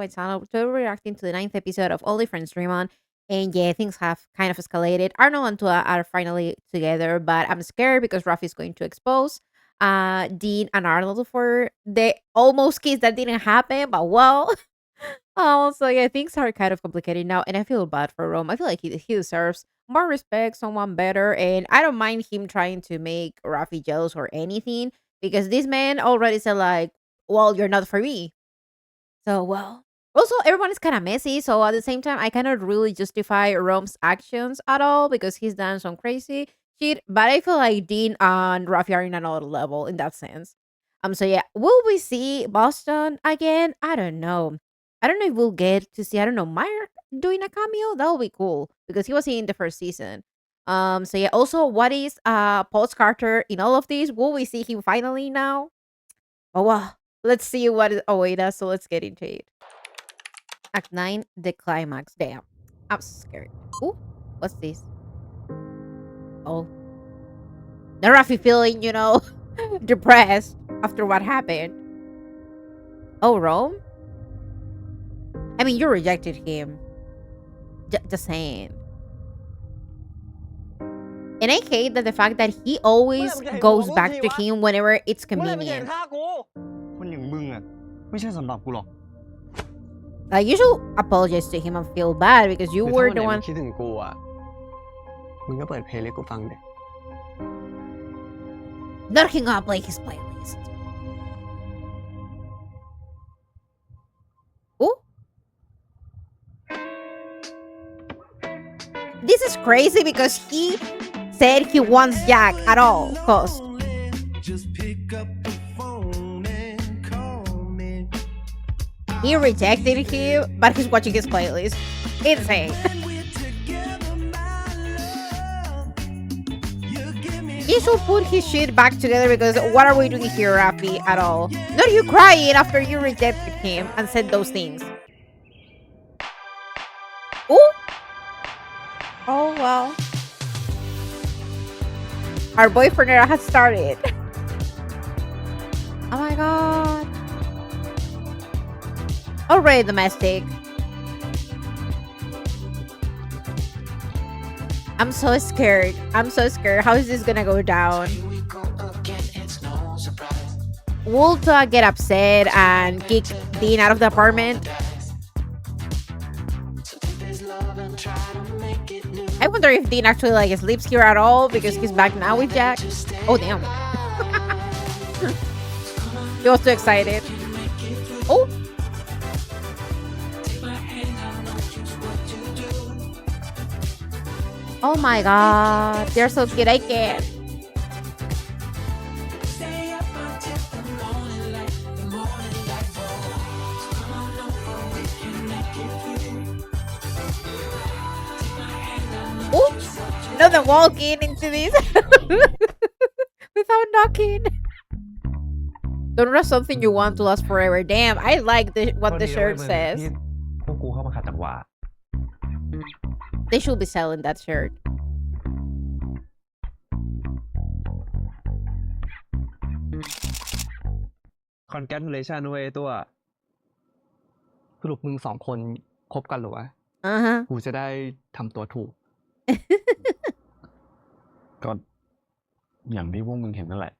my channel. Today we're reacting to the ninth episode of Only Friends Dream On. And yeah, things have kind of escalated. Arnold and Tua are finally together, but I'm scared because Rafi's going to expose Dean and Arnold for the almost kiss that didn't happen, but well. So yeah, things are kind of complicated now, and I feel bad for Rome. I feel like he deserves more respect, someone better, and I don't mind him trying to make Rafi jealous or anything because this man already said like, "Well, you're not for me." So well, also everyone is kind of messy. So at the same time, I cannot really justify Rome's actions at all because he's done some crazy shit. But I feel like Dean and Rafi are in another level in that sense. So yeah, will we see Boston again? I don't know. I don't know if we'll get to see, I don't know, Meyer doing a cameo. That would be cool because he was in the first season. So yeah, also what is Paul Carter in all of this? Will we see him finally now? Oh well, let's see what is await us. So let's get into it. Act 9, the climax. Damn. I'm scared. Ooh, what's this? Oh, the Rafi feeling, depressed after what happened. Oh, Rome? I mean, you rejected him. Just saying. And I hate that the fact that he always goes back to him whenever it's convenient. คนอย่างมึงอ่ะไม่ใช่สำหรับกูหรอก Like, you should apologize to him and feel bad because you หรือ were ถ้าวัน the ไหนมึ one. งคิดถึงกูอ่ะมึงก็เปิดเพลงให้กูฟังดิ Not him up like his playlist. Ooh. This is crazy because he said he wants Jack at all cost. He rejected him, but he's watching his playlist. Insane. He should put his shit back together because what are we doing here, Rafi, at all? Not you crying after you rejected him and said those things. Ooh. Oh, well. Our boyfriend era has started. Oh my god. Already domestic. I'm so scared. I'm so scared. How is this gonna go down? Will Tua get upset and kick Dean out of the apartment? I wonder if Dean actually like sleeps here at all because he's back now with Jack. Oh damn. He was too excited. Oh. Oh my god. They're so cute. I can't. Oops. No, they're walking into this without knocking. Don't rush something you want to last forever. Damn, I like what the shirt says. พวกกูเข้ามาขัดจังหวะ They should be selling that shirt. Congratulations เว้ยตัวสรุปมึงสองคนคบกันเหรอวะ Uh-huh. กูจะได้ทำตัวถูก ก็อย่างที่พวกมึงเห็นนั่นแหละ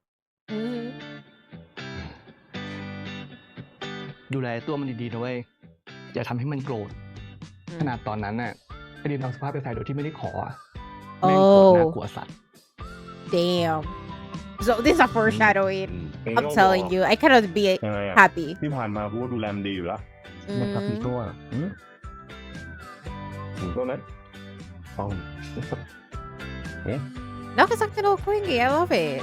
ดูแลตัวมันดีๆนะเว้ยอย่าทำให้มันโกรธขนาดตอนนั้นน่ะไอ้ดินเอาสภาพไปใส่โดยที่ไม่ได้ขอแม่งโคตรน่ากลัวสัตว์ Damn. So this is a foreshadowing. I'm telling you, I cannot be happy. ที่ผ่านมากูก็ดูแลมันดีอยู่แล้วนะครับพี่ตัวถึงตัวนั้นฟัง No, he's acting all clingy. I love it.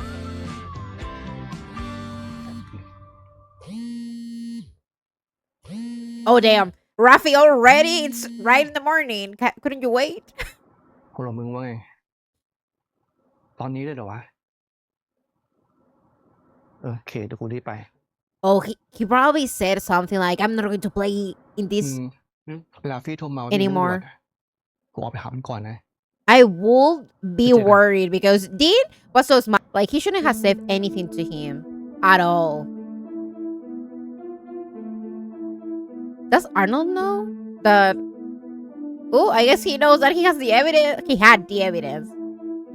Oh damn, Rafi already? It's right in the morning. Couldn't you wait? คนละมึงว่าไงตอนนี้เลยเหรอวะโอเคเดี๋ยวกูรีบไป Oh, he probably said something like, I'm not going to play in this เวลาฟี่โทรมา anymore. กูออกไปหามันก่อนนะ I would be worried because Dean was so smart. Like, he shouldn't have said anything to him at all. Does Arnold know that? Oh, I guess he knows that he has the evidence. He had the evidence.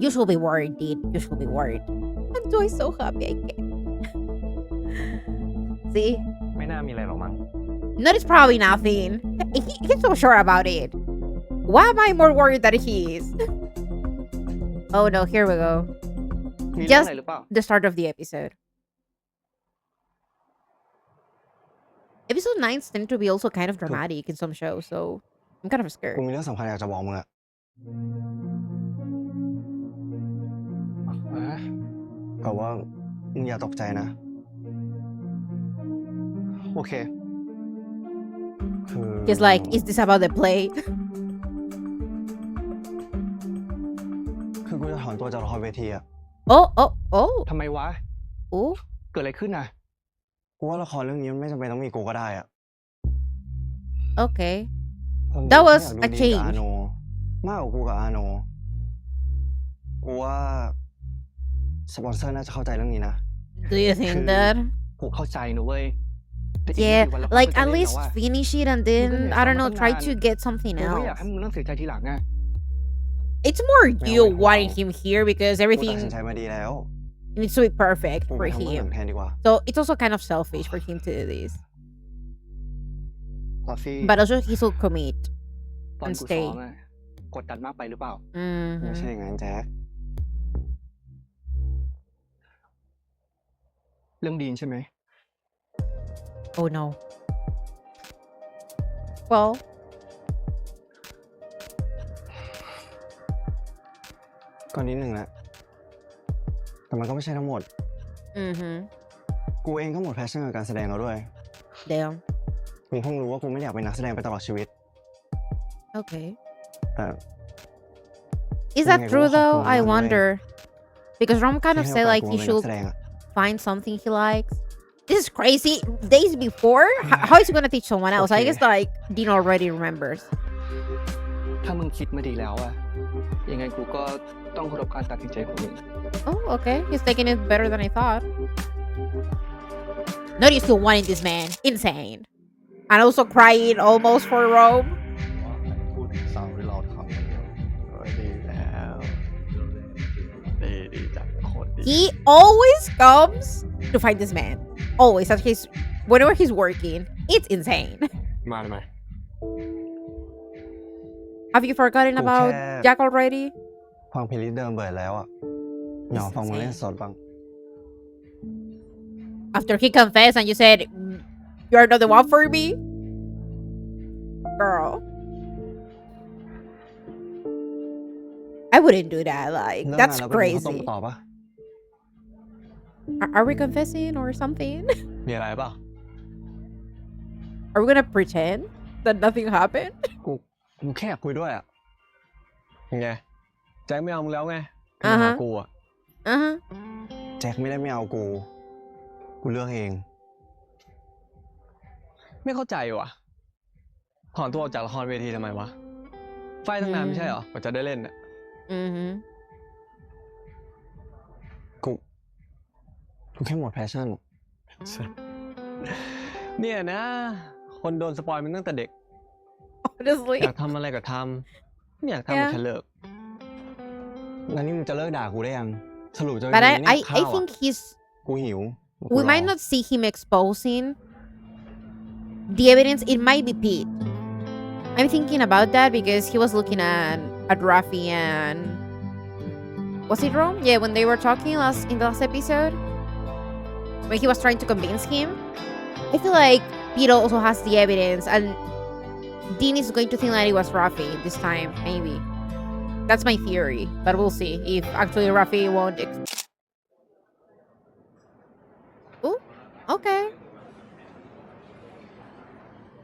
You should be worried, Dean. You should be worried. I'm doing so happy I can. See? ไม่น่ามีอะไรหรอกมั้ง No, it's probably nothing. He's so sure about it. Why am I more worried than he is? Oh no, here we go. มีเรื่อง Just อะไรหรือเปล่า the start of the episode. Episode 9s tend to be also kind of dramatic in some shows, so I'm kind of กู scared. มีเรื่องสำคัญอยากจะบอกมึงอะ อ่ะ แต่ว่ามึงอย่าตกใจนะ โอเค คือ He's like, is this about the play? คือกูจะถอนตัวจากละครเวทีอะ Oh. ทำไมวะ Oh. เกิดอะไรขึ้นน่ะ กูว่าละครเรื่องนี้มันไม่จำเป็นต้องมีกูก็ได้อะ Okay. คนดู That was แค่อยากดู a ดีกับ change. อาโนมากกว่ากูกับอาโนกูว่าสปอนเซอร์น่าจะเข้าใจเรื่องนี้นะ Do you think that? กูเข้าใจนะเว้ยแต่อีก Yeah, ไม่กี่วันเราก็ like จะ at เล่น least แล้วอะ finish it and มึงก็เหนื่ then อย I don't ซ้อม know, มาตั้ง try นาน to get something กูไม่อยาก else. ให้มึงเรื่องเสียใจทีหลังไง It's more you Well, wanting him here because กูตัด everything สินใจมาดีแล้ว needs to be perfect กู for ไปทำเรื่องอื่ him. นแทนดีกว่า So it's also kind of selfish for him to do this. ลอฟฟี่ But also he should commit ตอน and กูซ้ stay. อมอะกดดันมากไปหรือเปล่า ไม่ใช่ Mhm. อย่างนั้นแจ็ค เรื่องดีนใช่ไหม Oh no. Well, ก็นิดนึงแหละแต่มันก็ไม่ใช่ทั้งหมด mhm. กูเองก็หมดแพชชั่นกับการแสดงแล้วด้วย Damn. มึงเพิ่งรู้ว่ากูไม่อยากเป็นนักแสดงไปตลอดชีวิต Okay. แต่ Is that Maybe true we'll have though? to I run away. wonder. Because Rom kind ที่ of ให้ said โอกาส like กู he มาเป็นนั should กแสดงอะ find something he likes. This is crazy. Days before? How is he gonna teach someone else? I Okay. guess like Dean already remembers. ถ้ามึงคิดมาดีแล้วอะยังไงกูก็ต้องเคารพการตัดสินใจของมึง Oh, okay. He's taking it better than I thought. Not used to wanting this man. Insane. And also crying almost for Rome. พูดถึงเศร้าที่เราทำกันเดียวดีแล้วดีจังโคตรดี He always comes to find this man. Always. At his whenever he's working. It's insane. มาทำไม Have you forgotten Okay. about Jack already? ฟังเพลย์ลิสต์เดิมเบื่อแล้วอ่ะอยากฟังมึงเล่นสดบ้าง After he confessed and you said, you're not the one for me? Girl. I wouldn't do that. Like, เลิกงาน that's แล้วไปกินข้าวต้ม crazy. ต่อปะ Are we confessing or something? มีอะไรเปล่า Are we gonna pretend that nothing happened? กูแค่อยากคุยด้วยอ่ะ ไงแจ็คไม่เอามึงแล้วไงคือมาหากูอ่ะ Uh-huh. แจ็คไม่ได้ไม่เอากู กูเลือกเอง ไม่เข้าใจว่ะถอนตัวออกจากละครเวทีทำไมวะไฟตั้งนานไม่ใช่เหรอกว่าจะได้เล่นอ่ะ Mm-hmm. กูแค่หมดแพชชั่น เนี่ยนะ คนโดนสปอยมันตั้งแต่เด็ก Honestly. อยากทำอะไรก็ทำไม่อยากทำก็แค่เลิก งั้นนี่มึงจะเลิกด่ากูได้ยัง สรุปจะ But กินเนี่ย I ข้าวอ่ะ think he's กูหิว we might not see him exposing the evidence. It might be Pete. I'm thinking about that because he was looking at Rafi and was it Rome? Yeah, when they were talking in the last episode, when he was trying to convince him. I feel like Pete also has the evidence, and Dean is going to think that it was Rafi this time. Maybe that's my theory, but we'll see if actually Rafi won't. Oh, okay.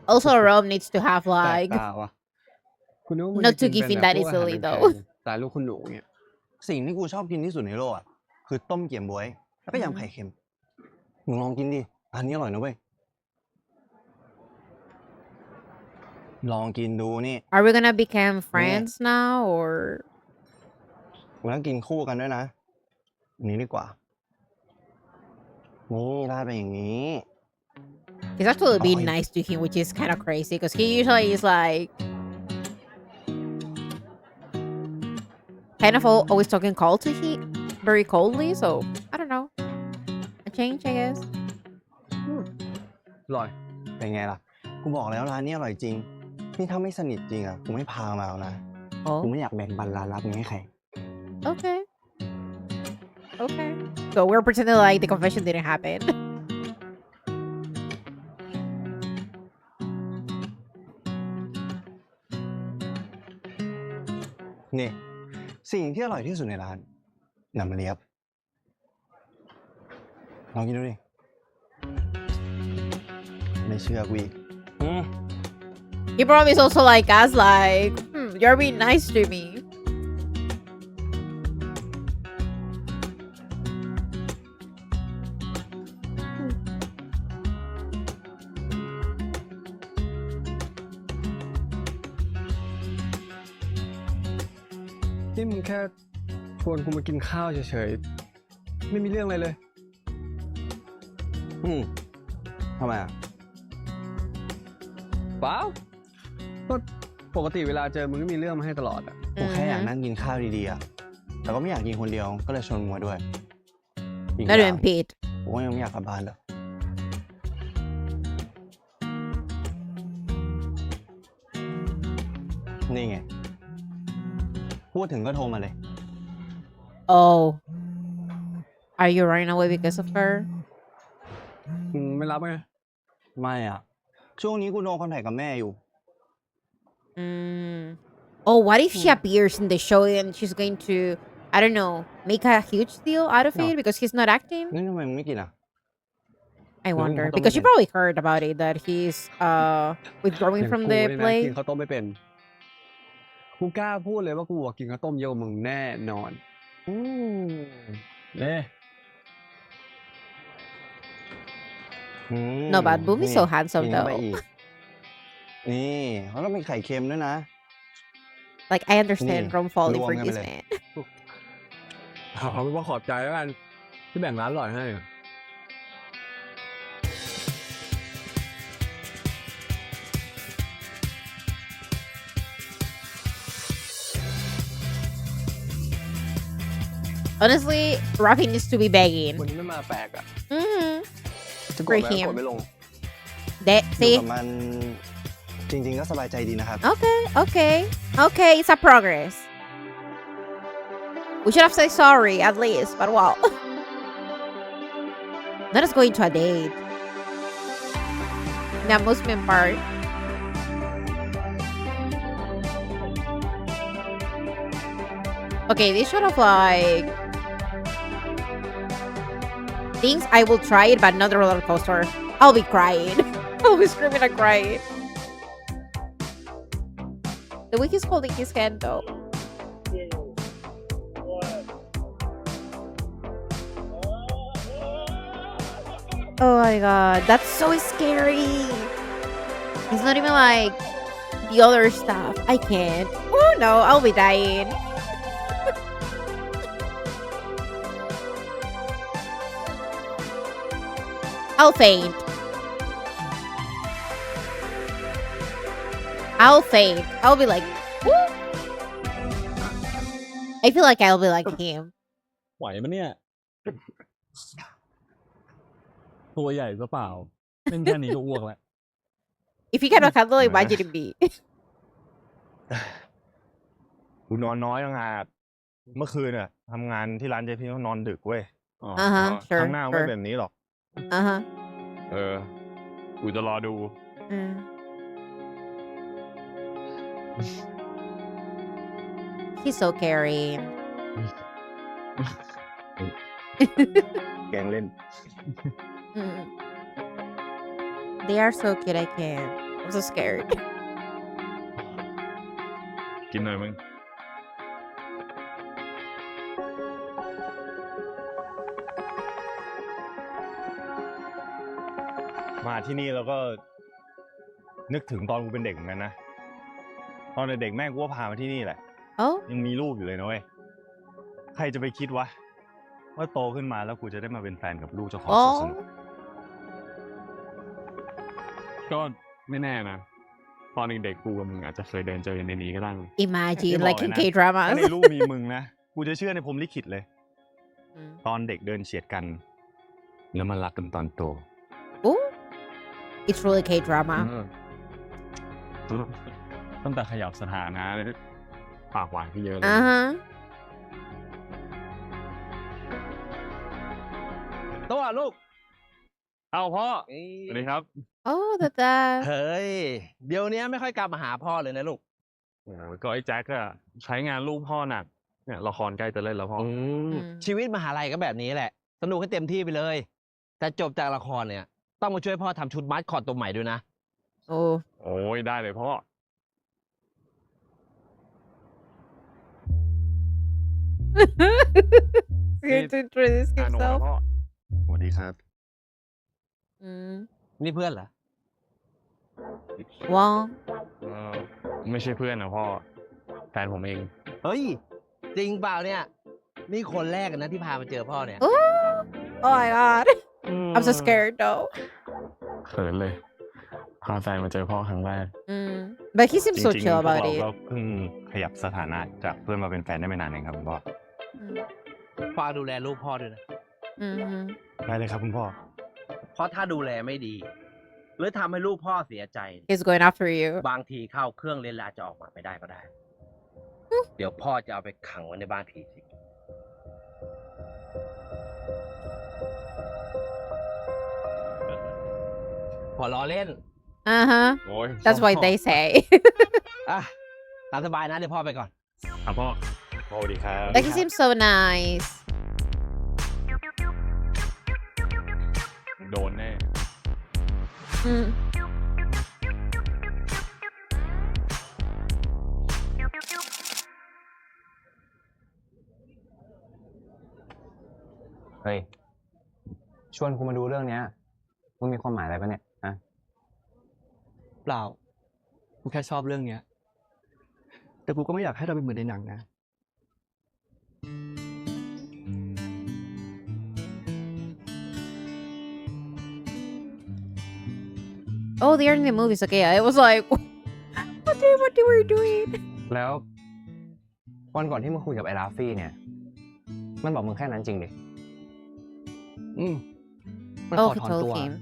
Also, Rome needs to have แปลก like ตาว่ะคุณนึกว่ามึง not จะ to กิน give เป็น in แบบ that พวกอาหาร easily แพ though. งๆสายลูกคุณหนูเนี่ย สิ่งที่กูชอบกินที่สุดในโลกอ่ะ คือต้มเกี๊ยวบ๊วยแล้วก็ยำไข่เค็ม มึงลองกินดิ อันนี้อร่อยนะเว้ย ลองกินดูนี่ Are we gonna become friends now or? มึงต้องกินคู่กันด้วยนะอันนี้ดีกว่า นี่ราดไปอย่างนี้ He's actually being Oi. nice to him, which is kind of crazy because he usually is like kind of always talking cold to him, very coldly. So I don't know, a change, I guess. อร่อย เป็นไงล่ะ กูบอกแล้วร้านนี้อร่อยจริง นี่ถ้าไม่สนิทจริงอ่ะ กูไม่พามาแล้วนะ กู Oh, ไม่อยากแบ่งปันร้านลับนี้ให้ใคร okay, okay. So we're pretending like the confession didn't happen. นี่ สิ่งที่อร่อยที่สุดในร้านน้ำเลียบ ลองกินดูดิ ไม่เชื่อกูอีก He probably is also like us, like, you're being nice to me. นี่มึงแค่ชวนกูมากินข้าวเฉยๆ ไม่มีเรื่องอะไรเลย ทำไมอ่ะ เปล่าก็ปกติเวลาเจอมึงก็มีเรื่องมาให้ตลอดอ่ะ กูแค่อยากนั่งกินข้าวดีๆอ่ะ แต่ก็ไม่อยากกินคนเดียว ก็เลยชวนมึงมาด้วยอีกอ Not ย่าง even paid. กูก็ยังไม่อยากกลับบ้านเลยนี่ไง พูดถึงก็โทรมาเลย Oh, are you running away because of her? มึงไม่รับไง ไม่อ่ะ ช่วงนี้กูโดนคอนแทคกับแม่อยู่ Oh, what if she appears in the show and she's going to, I don't know, make a huge deal out of No. it because he's not acting? นี่ทำไมมึงไม่กินอ่ะ I wonder don't because she know. probably heard about it that he's withdrawing อย่าง from กู the เนี่ยนะ play. กินข้าวต้มไม่เป็น กูกล้าพูดเลยว่ากูกินข้าวต้มเยอะกว่ามึงแน่นอน เน่ No, but Boom is so handsome กินเข้าไป though. อีก นี่เขาต้องมีไข่เค็มด้วยนะ Like I understand Nee, Rom falling for luam this kami man. เอาเป็นว่าขอบใจแล้วกันที่แบ่งร้านอร่อยให้ Honestly, Rafi needs to be begging. วันนี้ไม่มาแปลกอ่ะ จะกด For แล้วก him. ดไม่ลง That อยู่ see? กับมันจริงๆก็สบายใจดีนะครับ Okay, it's a progress. We should have said sorry at least, but well. Let us go into a date. The amusement part. Okay, this sort of like things I will try it, but not the roller coaster. I'll be crying. I'll be screaming and crying. The way he's holding his hand though. Oh my god, that's so scary. It's not even like the other stuff. I can't. Oh no, I'll be dying. I'll faint. I'll faint. I'll be like, woo. I feel like I'll be like him. ไหวมั้ยเนี่ย ตัวใหญ่ซะเปล่าเล่นแค่นี้ก็อ้วกแล้ว If you cannot handle it, imagine me. กูนอนน้อยตั้งหากเมื่อคืนน่ะทำงานที่ร้านเจพี่เขานอนดึกเว้ย Uh-huh, ครั้ sure, งหน้าไม่ sure. แบบนี้หรอก Uh-huh. กูจะรอดู He's so caring. แกงเล่น They are so cute, I can't. I'm so scared. กินหน่อยมึง มาที่นี่แล้วก็นึกถึงตอนกูเป็นเด็กเหมือนกันนะ ตอนเด็กๆแม่กูก็พามาที่นี่แหละ Oh? ยังมีลูกอยู่เลยนะเว้ย ใครจะไปคิดวะว่าโตขึ้นมาแล้วกูจะได้มาเป็นแฟนกับลูกเจ้าของสวนสนุก Oh? ก็ไม่แน่นะตอนเด็กๆกูกับมึงอาจจะเคยเดินเจอในนี้ก็ได้ Imagine จะบอก like เลย in นะ K-dramas ถ้าในรูปมีมึงนะ กูจะเชื่อในพรหมลิขิตเลย ตอนเด็กเดินเฉียดกัน แล้วมันรักกันตอนโต Oh, it's really K-drama. ตั้งแต่ขยับสถานะปากหวานขึ้นเยอะเลย Uh-huh. ตัวลูก เอ้าพ่อสวัสดีครับ Oh, that's that. เฮ้ย เดี๋ยวนี้ไม่ค่อยกลับมาหาพ่อเลยนะลูก โอ้ก็ไอ้แจ็คอะใช้งานลูกพ่อหนักเนี่ยละครใกล้จะเล่นแล้วพ่อ ชีวิตมหาลัยก็แบบนี้แหละ สนุกให้เต็มที่ไปเลย แต่จบจากละครเนี่ย ต้องมาช่วยพ่อทำชุดมาสคอตตัวใหม่ด้วยนะ Oh. โอ้ยได้เลยพ่อ Here to introduce อาโนนะ himself. พ่อ สวัสดีครับ นี่เพื่อนเหรอ Well, ไม่ใช่เพื่อนนะพ่อแฟนผมเอง เฮ้ย จริงเปล่าเนี่ย นี่คนแรกนะที่พามาเจอพ่อเนี่ย oh my god. I'm so scared though. เขินเลยพาแฟนมาเจอพ่อครั้งแรก But he seems จ so ริง chill ๆพวก about เรา it. ก็เพิ่งขยับสถานะจากเพื่อนมาเป็นแฟนได้ไม่นานเองครับคุณพ่อ ฝากดูแลลูกพ่อด้วยนะ ได้เลยครับคุณพ่อ เพราะถ้าดูแลไม่ดี หรือทำให้ลูกพ่อเสียใจ He's going after you. บางทีเข้าเครื่องเล่นแล้วอาจจะออกมาไม่ได้ก็ได้ เดี๋ยวพ่อจะเอาไปขังไว้ในบ้านผีสิงพอล้อเล่น Uh-huh. โอ้ย That's what they say. อ่ะตามสบายนะเดี๋ยวพ่อไปก่อน พ่อ สวัสดีครับ Like he seems so nice. โดนแน่ Mm. เฮ้ย ชวนกูมาดูเรื่องเนี้ยมึงมีความหมายอะไรปะเนี่ยฮะ เปล่า กูแค่ชอบเรื่องเนี้ย แต่กูก็ไม่อยากให้เราเป็นเหมือนในหนังนะ Oh, they're in the movies. Okay, I was like, what they were doing? แล้ววันก่อนที่มึงคุยกับไอ้ราฟี่เนี่ย มันบอกมึงแค่นั้นจริงดิ มันข Oh, อ he ถอน told ตัว him.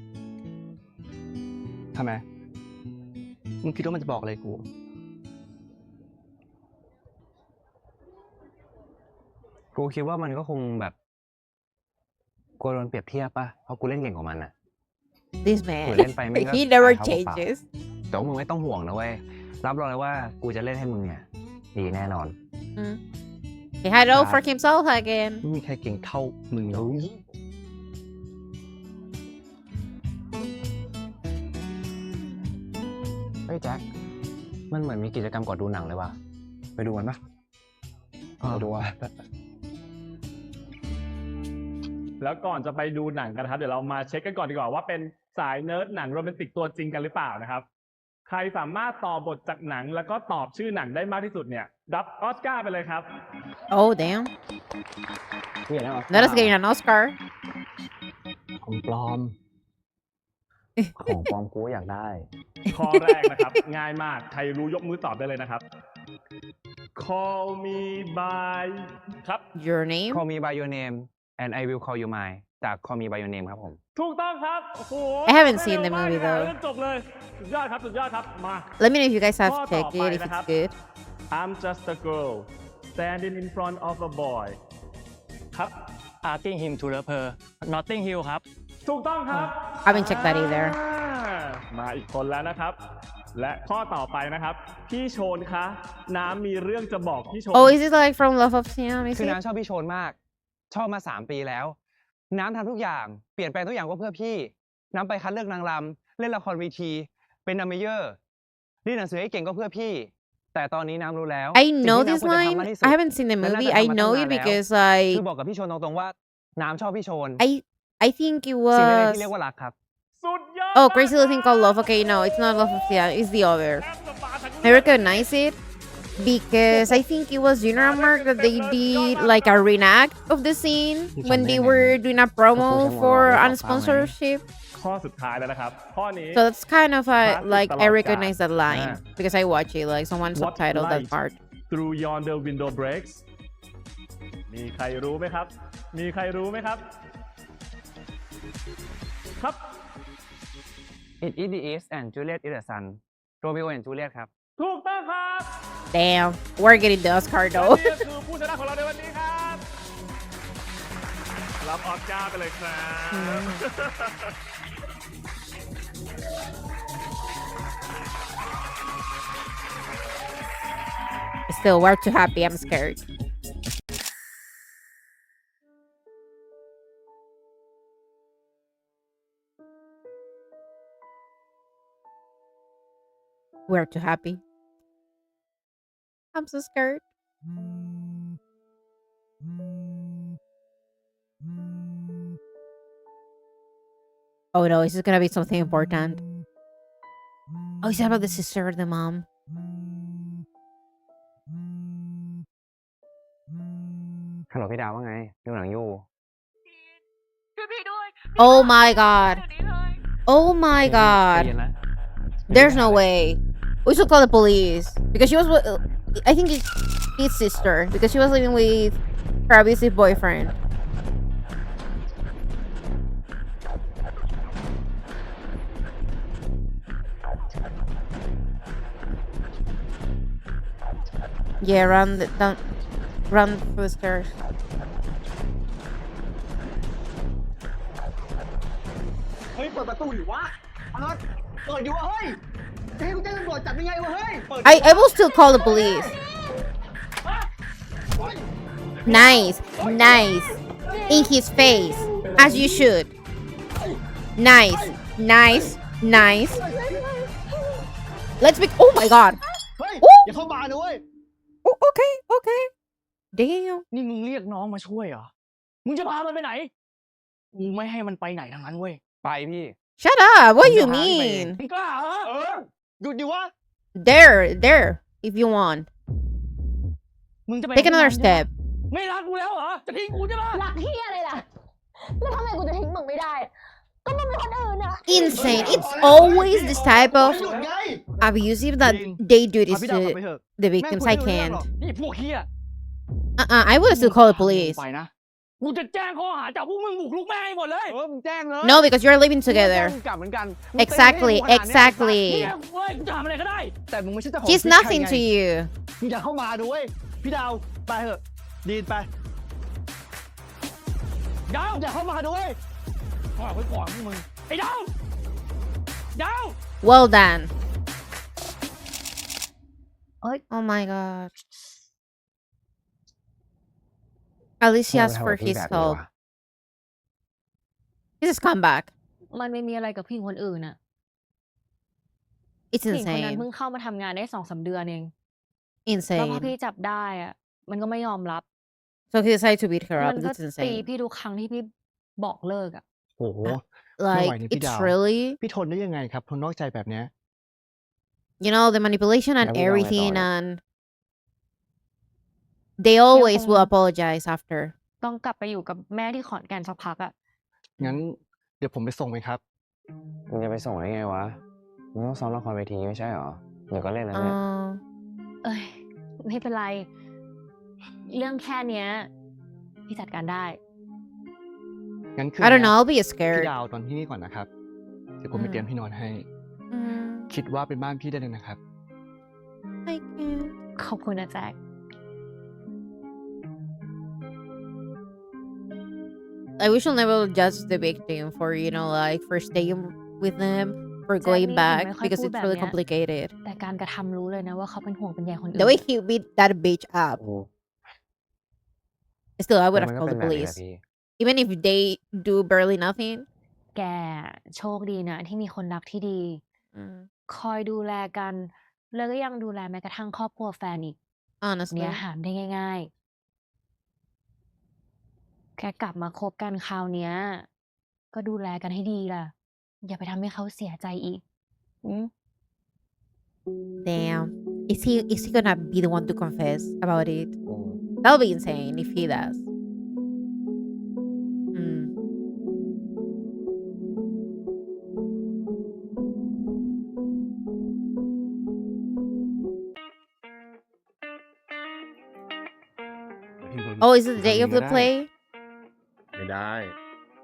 ทำไม มึงคิดว่ามันจะบอกอะไรกู กูคิดว่ามันก็คงแบบกลัวโดนเปรียบเทียบป่ะ เพราะกูเล่นเก่งกว่ามันอ่ะ This เผื่ man, อเล่นไปแม่งก็ he never ตายเท่าเปล่า changes. แต่ว่ามึงไม่ต้องห่วงนะเว้ย รับรองเลยว่ากูจะเล่นให้มึงเนี่ยดีแน่นอน He had it all for himself again. ไม่มีใครเก่งเท่ามึงหรอก เฮ้ยแจ็ค มันเหมือนมีกิจกรรมก่อนดูหนังเลยว่ะ ไปดูกันปะไปดูอ่ะ แล้วก่อนจะไปดูหนังกันนะครับเดี๋ยวเรามาเช็คกันก่อนดีกว่าว่าเป็นสายเนิร์ดหนังโรแมนติกตัวจริงกันหรือเปล่านะครับ ใครสามารถตอบบทจากหนังแล้วก็ตอบชื่อหนังได้มากที่สุดเนี่ยรับออสการ์ไปเลยครับ Oh, damn. Let us get an Oscar. ของปลอม ของปลอมกูอยากได้ ข้อแรกนะครับ ง่ายมากใครรู้ยกมือตอบได้เลยนะครับ Call me by ครับ Your name? Call me by your name and I will call you mine จาก Call me by your name ครับผม ถูกต้องครับโอ้โห I haven't seen the movie เร็ว though. มากจบเลยสุดยอดครับสุดยอดครับมา Let me know if you guys have Cool checkedต่อ it, ไป if นะครับ it's good. I'm just a girl standing in front of a boy ครับ Asking him to love her Notting Hill ครับ ถูกต้องครับ I haven't checked that either. มาอีกคนแล้วนะครับ และข้อต่อไปนะครับ พี่โชนคะ น้ำมีเรื่องจะบอกพี่โชน Oh, is it like from Love of Siam? Is คือ it? น้ำชอบพี่โชนมาก ชอบมา3 ปีแล้ว น้ำทำทุกอย่าง เปลี่ยนแปลงทุกอย่างก็เพื่อพี่ น้ำไปคัดเลือกนางรำเล่นละครเวที เป็นนัมเมเยอร์เรียนหนังสือให้เก่งก็เพื่อพี่ แต่ตอนนี้น้ำรู้แล้ว I know สิ่ง this ที่น้ำควรจะ line. ทำมากที่สุด I haven't seen the และน่า movie. จะ I ทำมา know ตั้ง it นานแล้ว because คือ like บอกกับพี่โชนตรงๆว่า น้ำชอบพี่โชน I think it สิ่งแรก was. ที่เรียกว่ารักครับ สุดยอด Oh, Crazy Little Thing Called Love. Okay, no, it's not Love of Siam. It's the other. I recognize it because I think it was Junior Mark that they did like a reenact of the scene when they were doing a promo for a sponsorship. ข้อสุดท้ายแล้วนะครับ ข้อนี้ So that's kind of like I ตลอดกาล recognize that line because I watch it. Like someone What subtitled that light part. through yonder window breaks มีใครรู้ไหมครับ มีใครรู้ไหมครับ ครับ It is the east and Juliet is the sun Romeo and Juliet ครับ ถูกต้องครับ Damn, we're getting the Oscar และ though. นี่ก็คือผู้ชนะของเราในวันนี้ครับ รับออสการ์ไปเลยครับ Still, we're too happy. I'm scared. We're too happy. I'm so scared. Oh no, this is gonna be something important. Oh, is that about the sister or the mom? Hello พี่ดาวว่าไงดูหนังอยู่ Oh my god. Oh my ใจ god. เย็นนะ There's no way. We should call the police because she was with, I think it's his sister because she was living with her abusive boyfriend. Yeah, run for the stairs. เฮ้ย เปิดประตูอยู่วะเปิดอยู่วะเฮ้ย จะให้กูแจ้งตำรวจจับยังไงวะเฮ้ย I will still call the police. Nice. In his face. As you should. Nice. Let's be. Oh my god. เฮ้ย Ooh. อย่าเข้ามานะเว้ย Oh, okay. Damn. นี่มึงเรียกน้องมาช่วยเหรอ มึงจะพามันไปไหน กูไม่ให้มันไปไหนทั้งนั้นเว้ย ไปพี่ Shut up. What do you มึงจะพาพี่ไปเอง mean? มึงกล้าเหรอ หยุดดิวะ There. If you want. มึงจะไป Take another step. ไม่รักกูแล้วเหรอ จะทิ้งกูใช่ปะ รักเฮียอะไรล่ะ แล้วทำไมกูจะทิ้งมึงไม่ได้ ก็มึงเป็นคนอื่นอะ Insane. It's always this type of หยุดไง abusive that they do พา this พี่ดาวกลับไป to เถอะ the แม่ง victims. คุย I ไม่รู้เรื่อง can't. หรอก นี่พวกเฮีย I would still call the police. ไปนะ กูจะแจ้งข้อหาจับพวกมึงบุกรุกแม่ให้หมดเลย มึงแจ้งเลย No, because you're living มึงแจ้ง together. กลับเหมือนกัน Exactly. เนี่ยเว้ย กูจะทำอะไรก็ได้ แต่มึงไม่ใช่เจ้าของ He's ชีวิตใคร nothing ไง to you. มึงอย่าเข้ามาดูเว้ย พี่ดาว ไปเถอะ ดีนไป ดาว อย่าเข้ามาดูเว้ย ขอไว้ก่อนพวกมึง ไอ้ดาว ดาว Well done. เอ้ย Oh my god. At least he asked for his help. He's a scumbag. มันไม่มีอะไรกับผู้หญิงคนอื่นอะ It's ผู้หญิงคนนั้น insane. เพิ่งเข้ามาทำงานได้2-3 เดือนเอง แล้วพอ Insane. พี่จับได้อะมันก็ไม่ยอมรับ So he decided to beat her มั up. ก็ It's ตี insane. พี่ทุกครั้งที่พี่บอกเลิกอะ โอ้โห Like,นี่พี่ it's ดาว really, พี่ทนได้ยังไงครับคนนอกใจแบบเนี้ย the manipulation and แล้วพี่ดาวไงต่อ everything, เนี่ย and they always will apologize after. ต้องกลับไปอยู่กับแม่ที่ขอนแก่นสักพักอะ งั้นเดี๋ยวผมไปส่งไหมครับ มึงจะไปส่งได้ไงวะ มึงต้องซ้อมละครเวทีไม่ใช่เหรอ เดี๋ยวก็เล่นแล้วเนี่ย เอ้ย ไม่เป็นไร เรื่องแค่เนี้ยพี่จัดการได้ งั้นคืน I don't เนี้ know. ย I'll be scared. พี่ดาวตอนที่นี่ก่อนนะครับ เดี๋ยวผมไปเตรียมที่นอนให้ คิดว่าเป็นบ้านพี่ได้เลยนะครับ I can't. ขอบคุณนะแจ็ค I wish I'll never judge the victim for, like, for staying with them, for going back, because it's really complicated. แต่การกระทำรู้เลยนะว่าเขาเป็นห่วงเป็นใยคนอื่น The way he beat that bitch up. โอ้ Still, I would มั have นก็ called เป็น the แบบนี้แหละ police. พี่ Even if they do barely nothing. แกโชคดีนะที่มีคนรักที่ดี Mm. คอยดูแลกัน แล้วก็ยังดูแลแม้กระทั่งครอบครัวแฟนอีก Honestly. เนี่ยหามได้ง่าย ๆ แค่กลับมาคบกันคราวเนี้ย ก็ดูแลกันให้ดีล่ะ อย่าไปทำให้เขาเสียใจอีก Damn. Is he gonna be the one to confess about it? That'll be insane if he does. Oh, is it the day of the play? ไม่ได้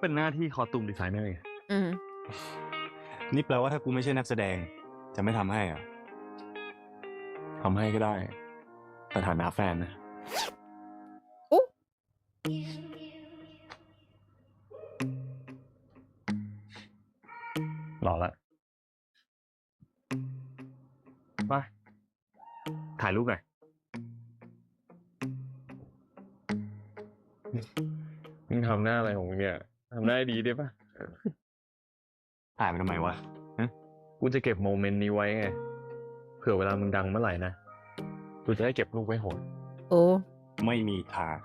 เป็นหน้าที่คอสตูมดีไซเนอร์ Mm. นี่แปลว่าถ้ากูไม่ใช่นักแสดงจะไม่ทำให้อ่ะ ทำให้ก็ได้สถานะแฟนนะ รอละไปถ่ายรูปหน่อยมึงทำหน้าอะไรของมึงเนี่ยทำได้ดีได้ปะ ถ่ายไปทำไมวะ กูจะเก็บโมเมนต์นี้ไว้ไงเผื่อเวลามึงดังเมื่อไหร่นะกูจะได้เก็บรูปไว้โหด Oh. ไม่มีทาง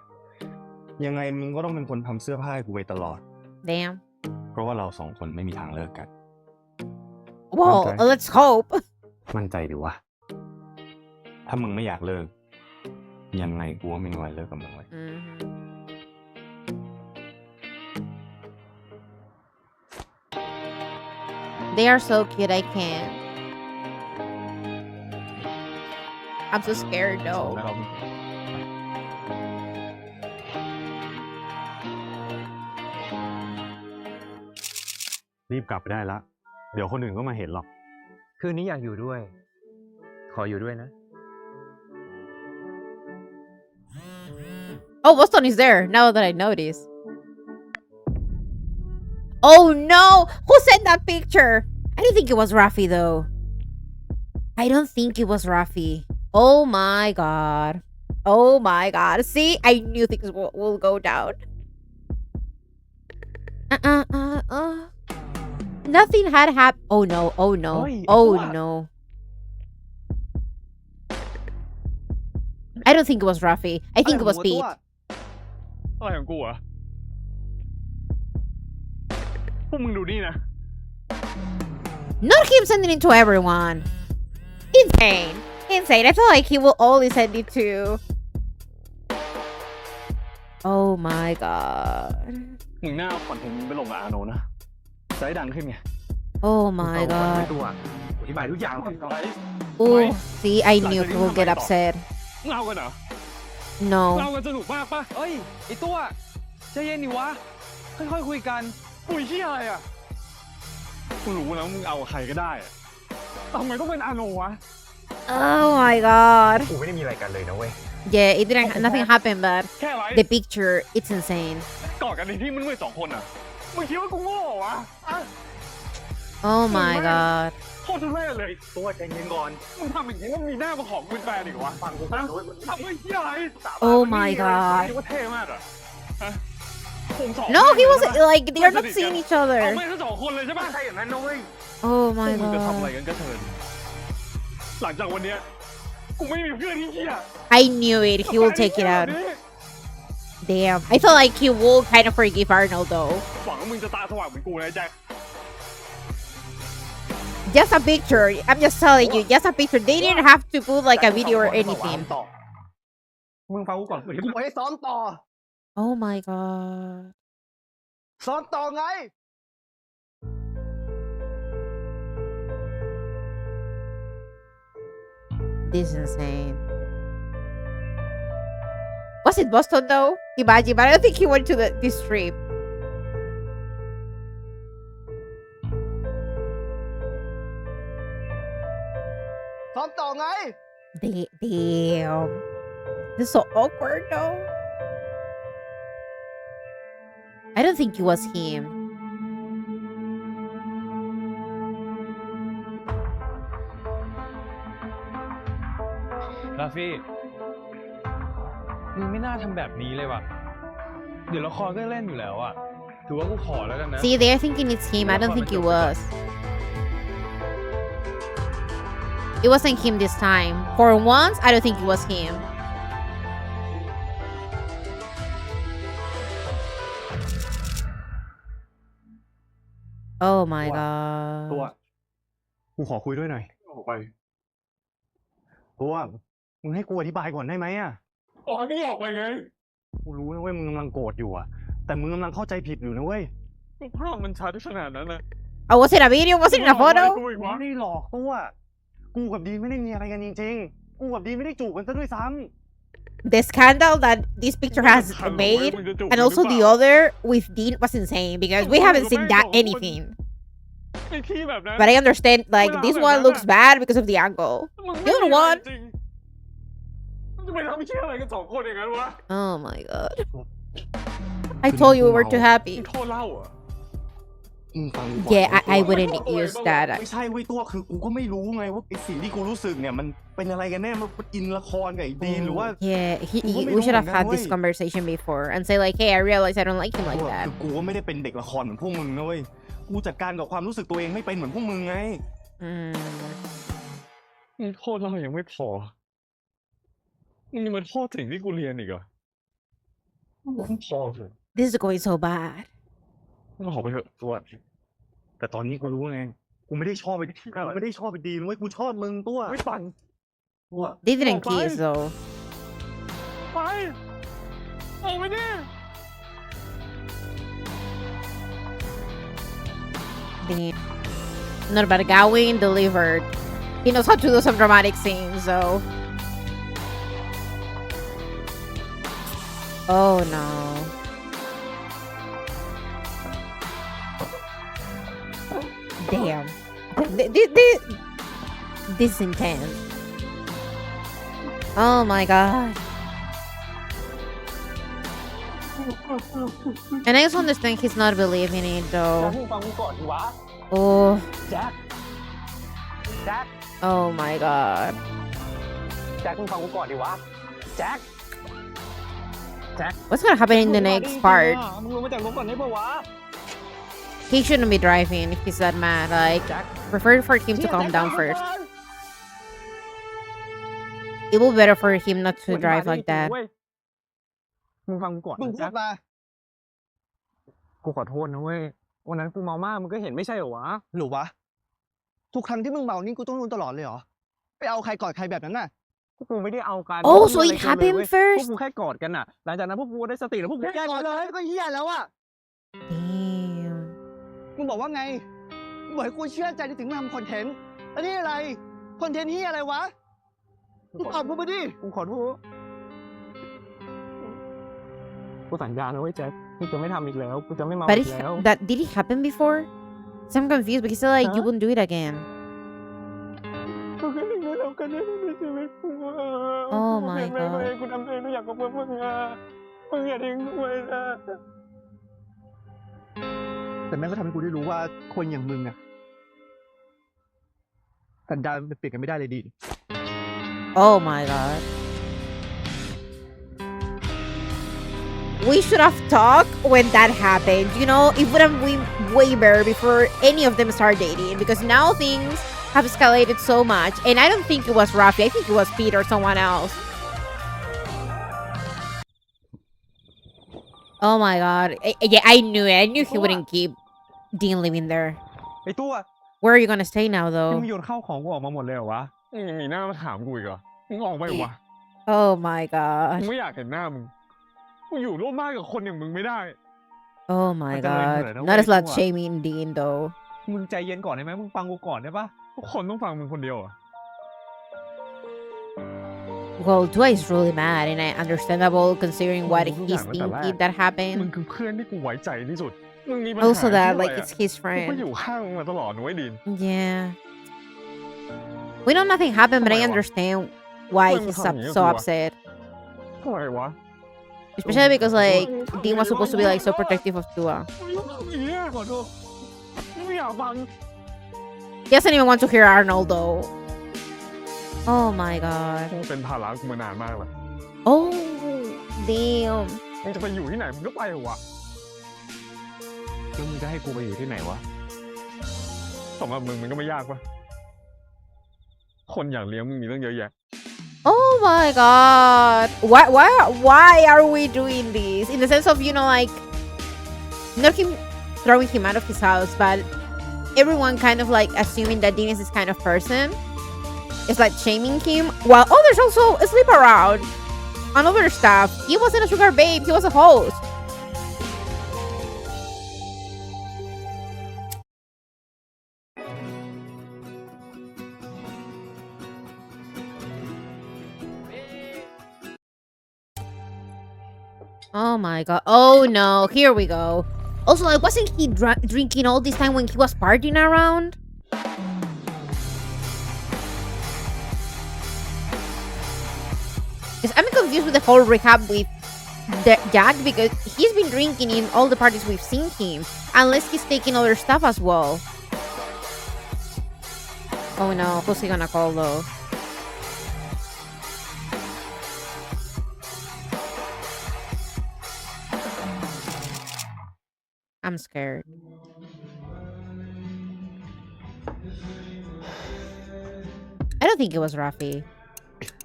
ยังไงมึงก็ต้องเป็นคนทำเสื้อผ้าให้กูไปตลอด Damn. เพราะว่าเราสองคนไม่มีทางเลิกกัน Well, Okay. let's hope. มั่นใจดิวะ ถ้ามึงไม่อยากเลิก ยังไงกูก็ไม่มีวันเลิกกับมึงไว้ They are so cute. I can't. I'm so scared though. รีบกลับไปได้ละ เดี๋ยวคนอื่นก็มาเห็นหรอก คืนนี้อยากอยู่ด้วย ขออยู่ด้วยนะ Oh, Boston is there now that I notice. Oh no! Who sent that picture? I don't think it was Rafi though. I don't think it was Rafi. Oh my god. Oh my god. See, I knew things will go down. Nothing had happened. Oh no. Oh no. Oh no. I don't think it was Rafi. I think it was Pete. อะไรของกูอะพวกมึงดูนี่นะ Not him sending it to everyone. Insane. Insane. I feel like he will only send it to... Oh my god. มึงหน้าคอนเทนต์ไปลงกับอาโนนะจะให้ดังขึ้นไง Oh my god. อธิบายทุกอย่าง Oh, see, I knew he will get upset. เงากันเหรอ No. เงากันสนุกมากปะ เอ้ย ไอตัวใจเย็นดิวะ ค่อยๆคุยกัน คุยที่อะไรอ่ะกูรู้นะมึงเอากับใครก็ได้อะทำไมต้องเป็นอาโนวะ Oh my god. กูไม่ได้มีอะไรกันเลยนะเว้ย Yeah, it didn't. Nothing happened, but แค่อะไร the picture, it's insane. กอดกันในที่มันมืดสองคนอ่ะมึงคิดว่ากูโง่เหรอวะอ่ะ Oh my god. โคตรแม่เลยตัวใจเย็นก่อนมึงทำอย่างนี้แล้วมีหน้ามาขอกูเป็นแฟนอีกวะฟังกูนะทำเพื่อที่อะไร Oh my god. คิดว่าเท่มากเหรอฮะผมสอง No, he wasn't. Like, they're not seeing each เอา other. ไม่ทั้งสองคนเลยใช่ปะใช่อย่างนั้นนะเว้ย Oh พว my กมึงจะทำอะไร god. กันก็เชิญหลังจากวันเนี้ยกูไม่มีเพื่อนที่เหี้ย I knew it. He will take it out. Damn. I feel like he will kind of forgive Arnold, though. หวังว่ามึงจะตาสว่างเหมือนกูนะแจ็ค Just a picture. I'm just telling you. Just a picture. They didn't have to put like a video or anything. มึงฟังกูก่อนกูบอกให้ซ้อมต่อ Oh my god. ซ้อมต่อไง This is insane. Was it Boston though? Imagine, but I don't think he went to this trip. Damn. This is so awkward though. I don't think it was him. ราฟี่มึงไม่น่าทำแบบนี้เลยว่ะ เดี๋ยวละครก็เล่นอยู่แล้วอ่ะ ถือว่ากูขอแล้วกันนะ See, they're thinking it's him. I don't think it was. It wasn't him this time. For once, I don't think it was him. Oh my ตัว god. กูขอคุยด้วยหน่อย ออกไป ตัวมึงให้กูอธิบายก่อนได้ไหมอ่ะ ออกให้มึงออกไปไง กูรู้นะเว้ยมึงกำลังโกรธอยู่อ่ะ แต่มึงกำลังเข้าใจผิดอยู่นะเว้ย ภาพมันชัดขนาดนั้นนะ Oh, was it a video? Was it in a กู photo? อีกวะ ไม่ได้หลอกตัว กูกับดีนไม่ได้มีอะไรกันจริงๆ กูกับดีนไม่ได้จูบกันซะด้วยซ้ the scandal that this picture has made, and also the other with Dean was insane because we haven't seen that anything. But I understand, like, this one looks bad because of the angle. The other one. Oh my god. I told you we were too happy. Yeah, I wouldn't use that. ไม่ใช่เว้ยตัวคือกูก็ไม่รู้ไงว่าไอ้สิ่งที่กูรู้สึกเนี่ยมันเป็นอะไรกันแน่มันอินละครกับไอ้ดีนหรือว่า Yeah, we should have had this conversation before and say like, hey, I realize I don't like him like that. กูก็ไม่ได้เป็นเด็กละครเหมือนพวกมึงนะเว้ยกูจัดการกับความรู้สึกตัวเองไม่เป็นเหมือนพวกมึงไงมึงโทษเรายังไม่พอมึงยังมาโทษสิ่งที่กูเรียนอีกเหรอมึงพอเถอะ This is going so bad. มึงออกไปเถอะตัวแต่ตอนนี้กูรู้ไงกูไม่ได้ชอบไปดีนเว้ยกูชอบมึงตัวไม่ฟัง They didn't kiss though. ไปออกไปดิ Not bad. Gawain delivered. He knows how to do some dramatic scenes, so. Oh no. Damn. This is intense. Oh my god. And I also understand he's not believing it though. Oh. Oh my god. แจ็คมึงฟังกูก่อนดิวะแจ็ค What's gonna happen in the next part? มึงลงมาจากรถก่อนได้ปะวะ He shouldn't be driving if he's that mad. Like, prefer for him to calm down first. It will be better for him not to drive like that. มึงฟังกูก่อนมึงพูดมากูขอโทษนะเว้ยวันนั้นกูเมามากมึงก็เห็นไม่ใช่เหรอวะหรือวะทุกครั้งที่มึงเมานี่กูต้องรู้ตลอดเลยเหรอไปเอาใครกอดใครแบบนั้นน่ะพวกกูไม่ได้เอากัน Oh, so it happened พวก first? กูแค่กอดกันน่ะหลังจากนั้นพวกกูได้สติแล้วพวกกูแก้กอดเลยก็เหี้ยแล้วอ่ะ Damn. มึงบอกว่าไงมึงบอกให้กูเชื่อใจในสิ่งที่มึงทำคอนเทนต์อันนี้อะไรคอนเทนต์เหี้ยอะไรวะมึงตอบกูมาดิกูขอโทษกูสัญญานะเว้ยแจ็คกูจะไม่ทำอีกแล้วกูจะไม่เมา But อีกแล้ว that did it happen before? So I'm confused because he said like you wouldn't do it again. Oh my god. กูทำเองทุกอย่างก็เพื่อมึงอะมึงอย่าทิ้งกูไว้นะแต่แม่งก็ทำให้กูได้รู้ว่าคนอย่างมึงอะสัญญามันเปลี่ยนกันไม่ได้เลยดิ Oh my god. We should have talked when that happened. You know, it would have been way better before any of them started dating because now things have escalated so much. And I don't think it was Rafi. I think it was Pete or someone else. Oh my god. Yeah, I knew it. I knew he wouldn't keep Dean living there. ไอ้ตัว Where are you gonna stay now, มึ though? งโยนข้าวของกูออกมาหมดเลยเหรอวะ ยังมีหน้ามาถามกูอีกเหรอมึงออกไปวะ Oh my god. มึงไม่อยากเห็นหน้ามึงมึงอยู่ร่วมบ้านกับคนอย่างมึงไม่ได้ Oh my god. Not a slut shaming Dean, though. มึงใจเย็นก่อนได้ไหมมึงฟังกูก่อนได้ปะ ทุกคนต้องฟังมึงคนเดียวอ่ะ Well, Dua is really mad, and understandable considering what he's thinking that มึง happened. คือเพื่อนที่กูไว้ใจที่สุดมึงมีปัญหา Also, that ที่ like อะไร it's his กูก็ friend. อยู่ข้างมึงมาตลอดนะเว้ยดีน Yeah. We know nothing happened, but I understand why he's so upset. ทำไมวะ Especially because like Dean was supposed to be like so protective of Dua. ขอโทษไม่อยากฟัง He doesn't even want to hear Arnold though. Oh my god. มึงเป็นภาระกูมานานมากแล้ว Oh, damn. มึงจะไปอยู่ที่ไหนมึงก็ไปเหรอวะแล้วมึงจะให้กูไปอยู่ที่ไหนวะสำหรับมึงมันก็ไม่ยากปะคนอยากเลี้ยงมึงมีตั้งเยอะแยะ Oh my god. Why are we doing this? In the sense of, you know, like not him throwing him out of his house, but everyone kind of like assuming that Dean is this kind of person. It's like shaming him while others also sleep around on other stuff. He wasn't a sugar babe, he was a host. Oh my god. Oh no. Here we go. Also, like, wasn't he drinking all this time when he was partying around? Because I'm confused with the whole recap with Jack, because he's been drinking in all the parties we've seen him. Unless he's taking other stuff as well. Oh no. Who's he gonna call though? I'm scared. I don't think it was Rafi.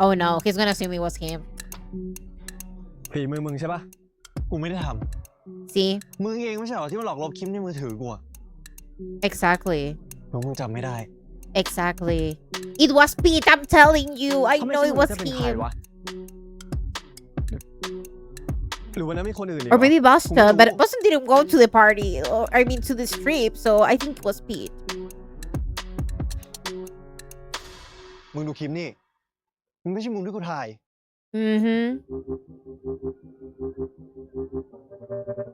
Oh no, he's gonna assume it was him. ฝีมือมึงใช่ปะกูไม่ได้ท See? ำมึงเองไม่ใช่เหรอที่มาหลอกลบคลิปในมือถือกูอะ Exactly. แล้วมึงจำไม่ได้ Exactly. It was Pete, I'm telling you. I ถ้าไม่ know ใช่ it มึง was จะเป็นใคร him. วะหรือวันนั้นมีคนอื่นอีก Or วะ maybe กูไม่ Boston, รู้ but Boston didn't go to the party. Or, I mean, to the strip, so I think it was Pete. มึงดูคลิปนี่มึงไม่ใช่มุมที่กูถ่าย Mm-hmm.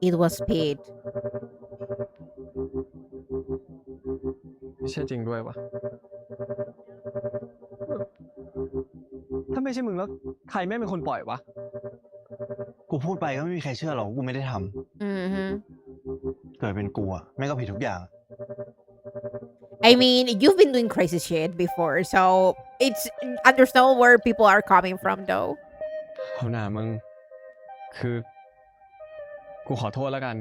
It was Pete. ไม่ใช่จริงด้วยวะถ้าไม่ใช่มึงแล้วใครแม่งเป็นคนปล่อยวะ กูพูดไปก็ไม่มีใครเชื่อหรอกว่ากูไม่ได้ท Mm-hmm. ำเกิดเป็นกูอะแม่งก็ผิดทุกอย่าง I mean, you've been doing crazy shit before, so it's understandable where people are coming from, though. เอาหน่ามึงคือกูขอโทษแล้วกัน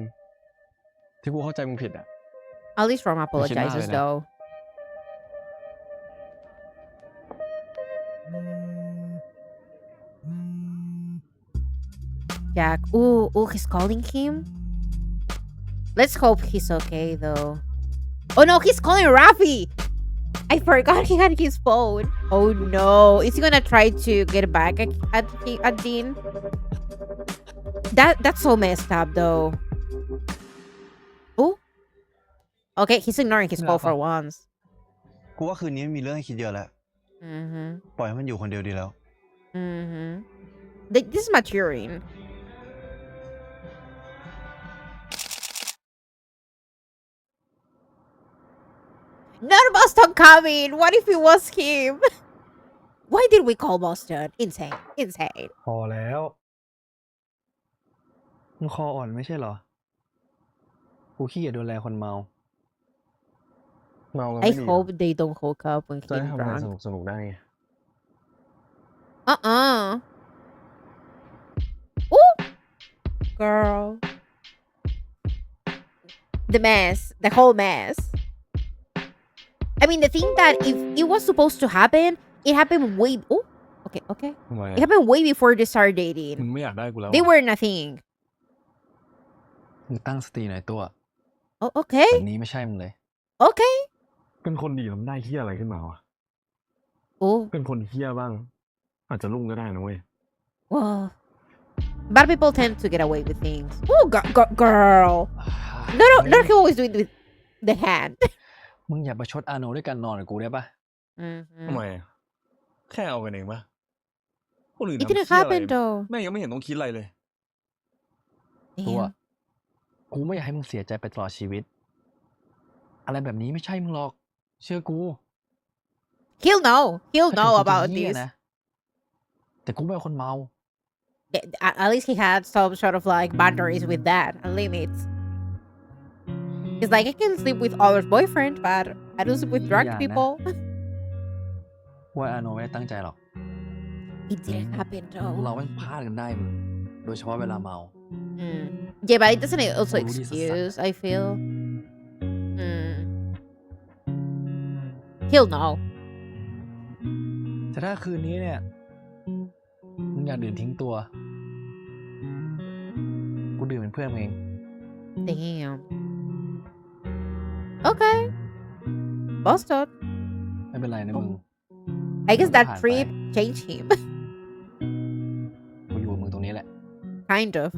ที่กูเข้าใจมึงผิดอะ At least Rom Shit, apologizes, nah, though. Jack. Ooh, he's calling him? Let's hope he's okay, though. Oh, no, he's calling Rafi! I forgot he had his phone. Oh, no. Is he gonna try to get back at Dean? That's so messed up, though. Oh? Okay, he's ignoring his call for once. กูว่าคืนนี้ไม่มีเรื่องให้คิดเยอะแล้ว Mm-hmm. ปล่อยให้มันอยู่คนเดียวดีแล้ว Mm-hmm. This is maturing. Not Boston coming. What if it was him? Why did we call Boston? Insane. Insane. พอแล้วมึงคออ่อนไม่ใช่เหรอ กูขี้เกียจดูแลคนเมา เมากัน I ไม่ดี hope they don't hook up when จะได้ he's ทำอะไร drunk. สนุกๆได้ไง Ooh. Girl. The mess. The whole mess. I mean, the thing that if it was supposed to happen, it happened way... Oh, okay. ทำไม It happened way before they started dating. มึงไม่อยากได้กูแล้ว They were nothing. มึงตั้งสติหน่อยตัว Oh, okay. แบบนี้ไม่ใช่มึงเลย Okay. เป็นคนดีแล้วมันได้เฮี้ยอะไรขึ้นมาวะ Oh, เป็นคนเฮี้ยบ้าง อาจจะรุ่งก็ได้นะเว้ย well. Bad people tend to get away with things. Oh, girl. Not he always do it with the hand. มึงอย่าประชดอาโนด้วยการนอนกับกูได้ปะ ทำไมอะแค่เอากันเองปะคนอื่น It ทำ didn't เฮี้ยอะไร happen, though. แม่งยังไม่เห็นต้องคิดอะไรเลย ตัว Damn. กูไม่อยากให้มึงเสียใจไปตลอดชีวิต อะไรแบบนี้ไม่ใช่มึงหรอก เชื่อกู He'll know. He'll ถ้า know ถึงกูจะ about เหี้ย this. นะ แต่กูไม่เป็นคนเมา At least he had some sort of like boundaries with that and limits. It's like I can sleep with others' boyfriend, but I don't sleep with drunk Yeah, people. ว่าอาโนไม่ได้ตั้งใจหรอก It didn't happen เรา though. แม่งพลาดกันได้มึง โดยเฉพาะเวลาเมา Yeah, but it doesn't also Rudy is a excuse, I feel. He'll know. แต่ถ้าคืนนี้เนี่ย มึงอยากดื่มทิ้งตัว กูดื่มเป็นเพื่อนมึงเอง Damn. Okay. Busted. ไม่เป็นไรนะมึง I guess that Fine, trip changed him. กูอยู่กับมึงตรงนี้แหละ Kind of.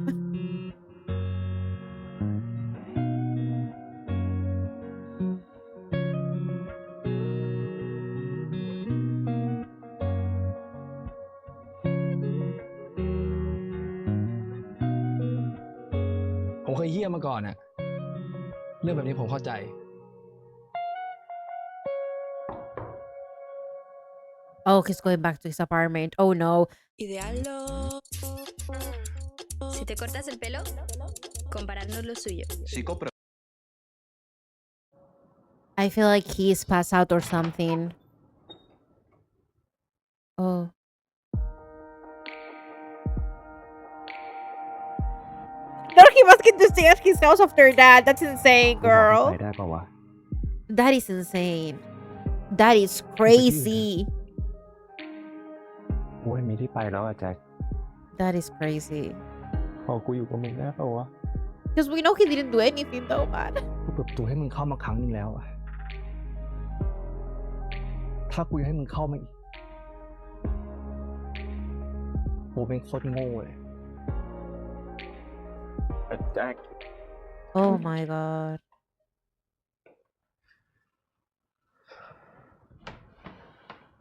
เคยเหี้ยมาก่อนอะเรื่องแบบนี้ผมเข้าใจ Oh, he's going back to his apartment. Oh no. Idealo. Si te cortas el pelo, compararnos lo suyo. I feel like he's passed out or something. Oh. No, he must get to stay at his house after that. That's insane, girl. ไปได้ปะวะ That is insane. That is crazy. กูไม่มีที่ไปแล้วอะแจ็ค That is crazy. ขอกูอยู่กับมึงได้ปะวะ Because we know he didn't do anything though, man. กูเปิดประตูให้มึงเข้ามาครั้งหนึงแล้วอะถ้ากูยังให้มึงเข้ามาอีกกูเป็นโคตรโง่เลย แจ็ค Oh my god.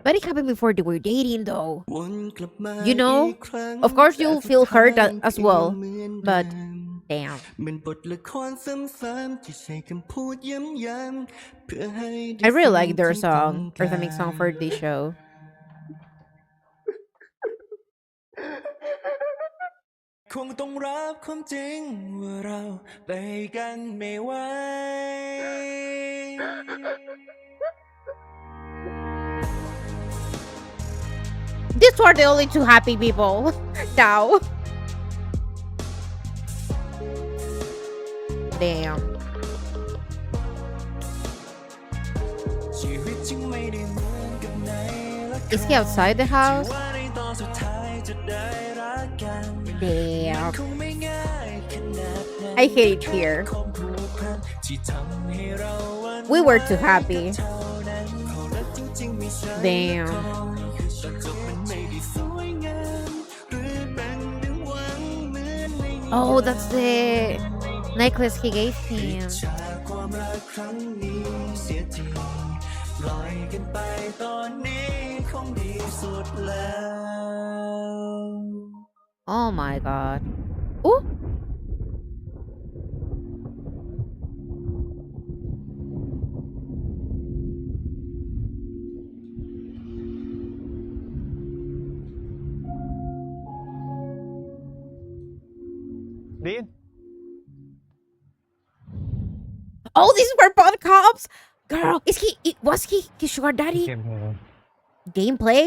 But it happened before they were dating though. You know, of course you'll feel hurt as well. But damn. I really like their song, or the mix song for this show. คงต้องรับความจริงว่าเราไปกันไม่ไหว These are the only two happy people now. Damn. ชีวิตจึงไม่ได้เหมือนกับในละคร Is he outside the house? ว่าในตอนสุดท้ายจะได้รักกัน Damn. คงไม่ง่ายขนาดนั้น I hate it here. ความผูกพันที่ทำให้เราหวั่นไหว We were too happy. เท่านั้นขอรักจริงๆไม่ใช่ Damn. ตอนจบมันไม่ได้สวยงามหรือเป็นดังหวังเหมือนไม่มี Oh, that's the necklace he gave him. ฉากความรักครั้งนี้เสียทีปล่อยกันไปตอนนี้คงดีสุดแล้ว Oh my god. Ooh. Dean? Oh, these were both cops. Girl, was he his sugar daddy? Gameplay?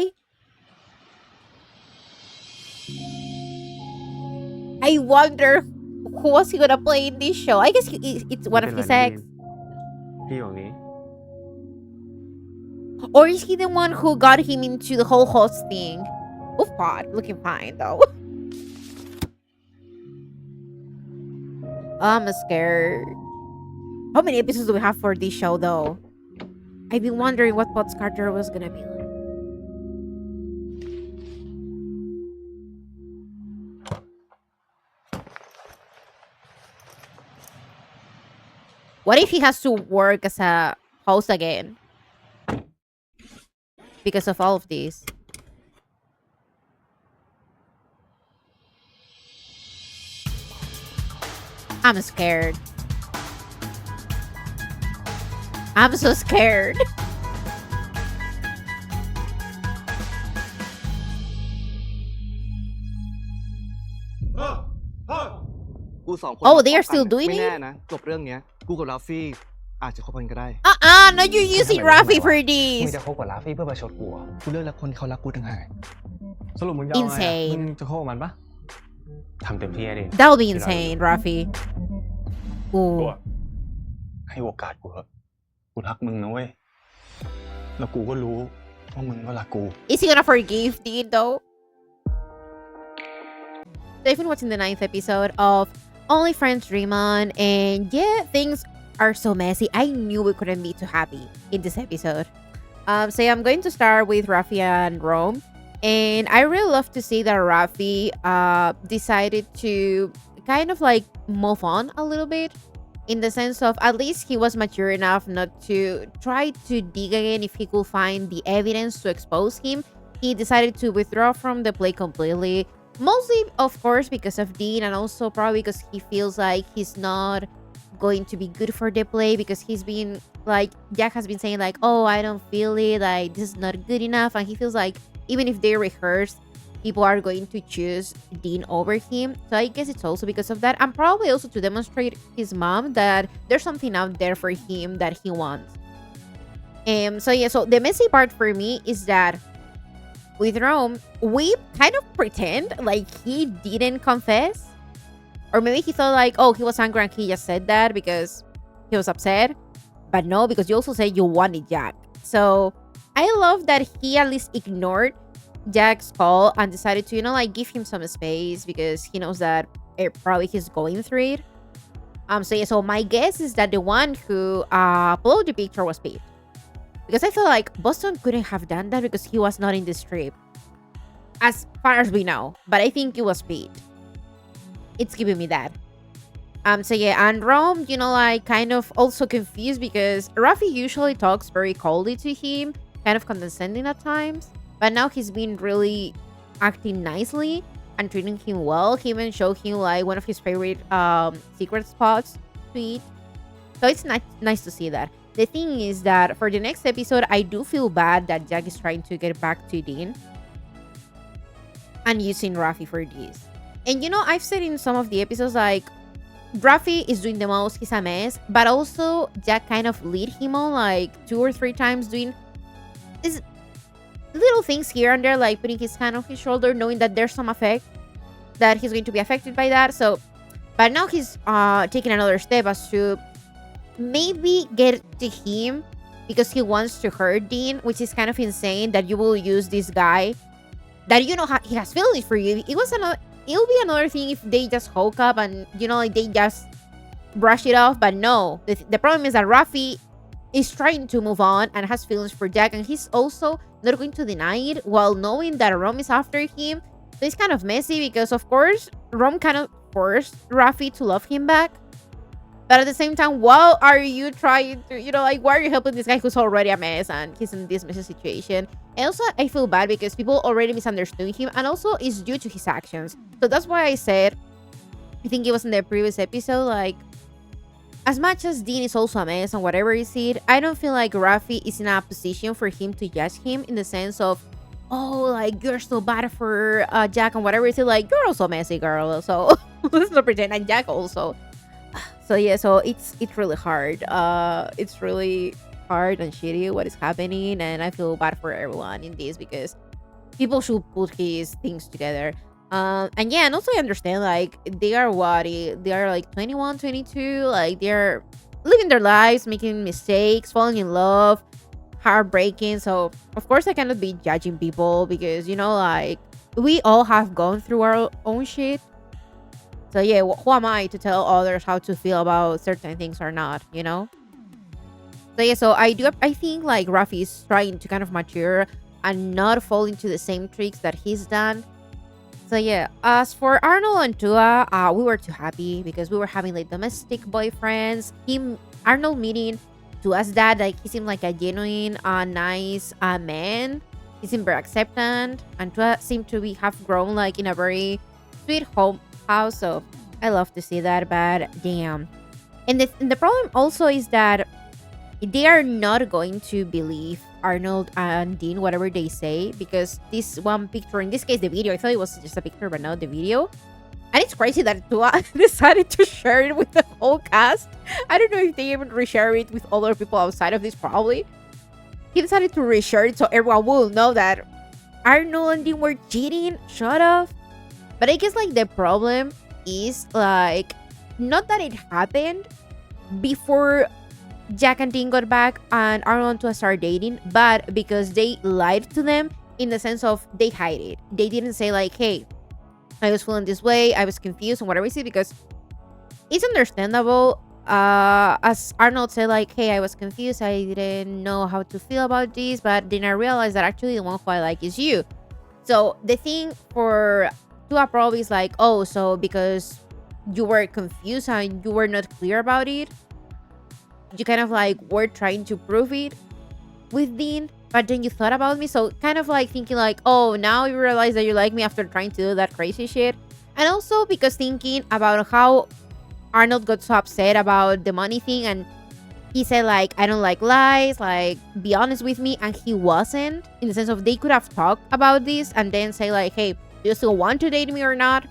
I wonder who was he gonna play in this show. I guess it's one of his ex. พี่อยู่นี้ Or is he the one who got him into the whole host thing? Oof, pot, looking fine though. I'm scared. How many episodes do we have for this show though? I've been wondering what Pot's character was gonna be like. What if he has to work as a host again? Because of all of this. I'm scared. I'm so scared. กูสองคน Oh, they are still doing ไม่แน่ it? นะจบเรื่องเนี้ยกูกับราฟี่อาจจะคบกันก็ได้ No, you're using Rafi for มึง this. จะคบกับลาฟี่เพื่อประชดกูเหรอ กูเลือกแล้วคนเขารักกูต่างหาก สรุปมึงจะเอาไงอะ Insane. มึงจะคบกับมันปะทำเต็มที่ดิ That would be insane, Rafi. Ooh. ให้โอกาสกูเถอะกูรักมึงนะเว้ย แล้วกูก็รู้ว่ามึงก็รักกู Is he gonna forgive Dean though? So I've been watching the 9th episode of Only Friends Dream On, and yeah, things are so messy. I knew we couldn't be too happy in this episode. So yeah, I'm going to start with Rafi and Rome. And I really love to see that Rafi decided to kind of like move on a little bit, in the sense of at least he was mature enough not to try to dig again if he could find the evidence to expose him. He decided to withdraw from the play completely. Mostly, of course, because of Dean, and also probably because he feels like he's not going to be good for the play, because he's been like, Jack has been saying like, oh, I don't feel it, like this is not good enough, and he feels like even if they rehearse, people are going to choose Dean over him. So I guess it's also because of that, and probably also to demonstrate his mom that there's something out there for him that he wants. So yeah, so the messy part for me is that with Rome, we kind of pretend like he didn't confess. Or maybe he thought like, oh, he was angry and he just said that because he was upset. But no, because you also said you wanted Jack. So I love that he at least ignored Jack's call and decided to, like give him some space because he knows that probably he's going through it. So yeah, so my guess is that the one who uploaded the picture was Pete. Because I feel like Boston couldn't have done that because he was not in the strip. As far as we know. But I think it was Pete. It's giving me that. So yeah, and Rome, like kind of also confused because Rafi usually talks very coldly to him, kind of condescending at times. But now he's been really acting nicely and treating him well. He even showed him like one of his favorite secret spots to eat. So it's nice to see that. The thing is that for the next episode, I do feel bad that Jack is trying to get back to Dean and using Rafi for this. And I've said in some of the episodes, like, Rafi is doing the most, he's a mess, but also Jack kind of lead him on like 2 or 3 times doing these little things here and there, like putting his hand on his shoulder, knowing that there's some effect, that he's going to be affected by that. So, but now he's taking another step as to maybe get to him because he wants to hurt Dean, which is kind of insane that you will use this guy that he has feelings for you. It'll be another thing if they just hook up and like they just brush it off, but no. The problem is that Rafi is trying to move on and has feelings for Jack, and he's also not going to deny it while knowing that Rom is after him. So it's kind of messy because of course Rom kind of forced Rafi to love him back. But at the same time, why are you trying to, like, why are you helping this guy who's already a mess and he's in this messy situation? And also, I feel bad because people already misunderstood him, and also it's due to his actions. So that's why I said, I think it was in the previous episode, like, as much as Dean is also a mess and whatever he said, I don't feel like Rafi is in a position for him to judge him in the sense of, oh, like, you're so bad for Jack and whatever he said, like, you're also messy, girl. So let's not pretend. And Jack also. So yeah, so it's really hard. It's really hard and shitty what is happening, and I feel bad for everyone in this because people should put his things together. And yeah, and also I understand like they are like 21, 22, like they're living their lives, making mistakes, falling in love, heartbreaking. So of course I cannot be judging people because like we all have gone through our own shit. So yeah, who am I to tell others how to feel about certain things or not, So yeah, so I think like Rafi is trying to kind of mature and not fall into the same tricks that he's done. So yeah, as for Arnold and Tua, we were too happy because we were having like domestic boyfriends. Arnold meeting Tua's dad, like he seemed like a genuine, nice man. He seemed very acceptant, and Tua seemed to have grown like in a very sweet home house. So I love to see that, but damn. And the problem also is that they are not going to believe Arnold and Dean whatever they say, because this one picture, in this case the video, I thought it was just a picture but not the video, and it's crazy that Tua decided to share it with the whole cast. I don't know if they even reshare it with other people outside of this. Probably he decided to reshare it so everyone will know that Arnold and Dean were cheating. Shut up. But I guess like the problem is like not that it happened before Jack and Dean got back and Arnold and Tua started dating, but because they lied to them in the sense of they hide it. They didn't say like, hey, I was feeling this way, I was confused and whatever it is, because it's understandable. As Arnold said, like, hey, I was confused, I didn't know how to feel about this, but then I realized that actually the one who I like is you. So the thing for Tua probably is like, oh, so because you were confused and you were not clear about it, you kind of like were trying to prove it with Dean. but then you thought about me. So kind of like thinking like, oh, now you realize that you like me after trying to do that crazy shit. And also because thinking about how Arnold got so upset about the money thing, and he said like, I don't like lies, like be honest with me, and he wasn't, in the sense of they could have talked about this and then say like, hey, do you still want to date me or not?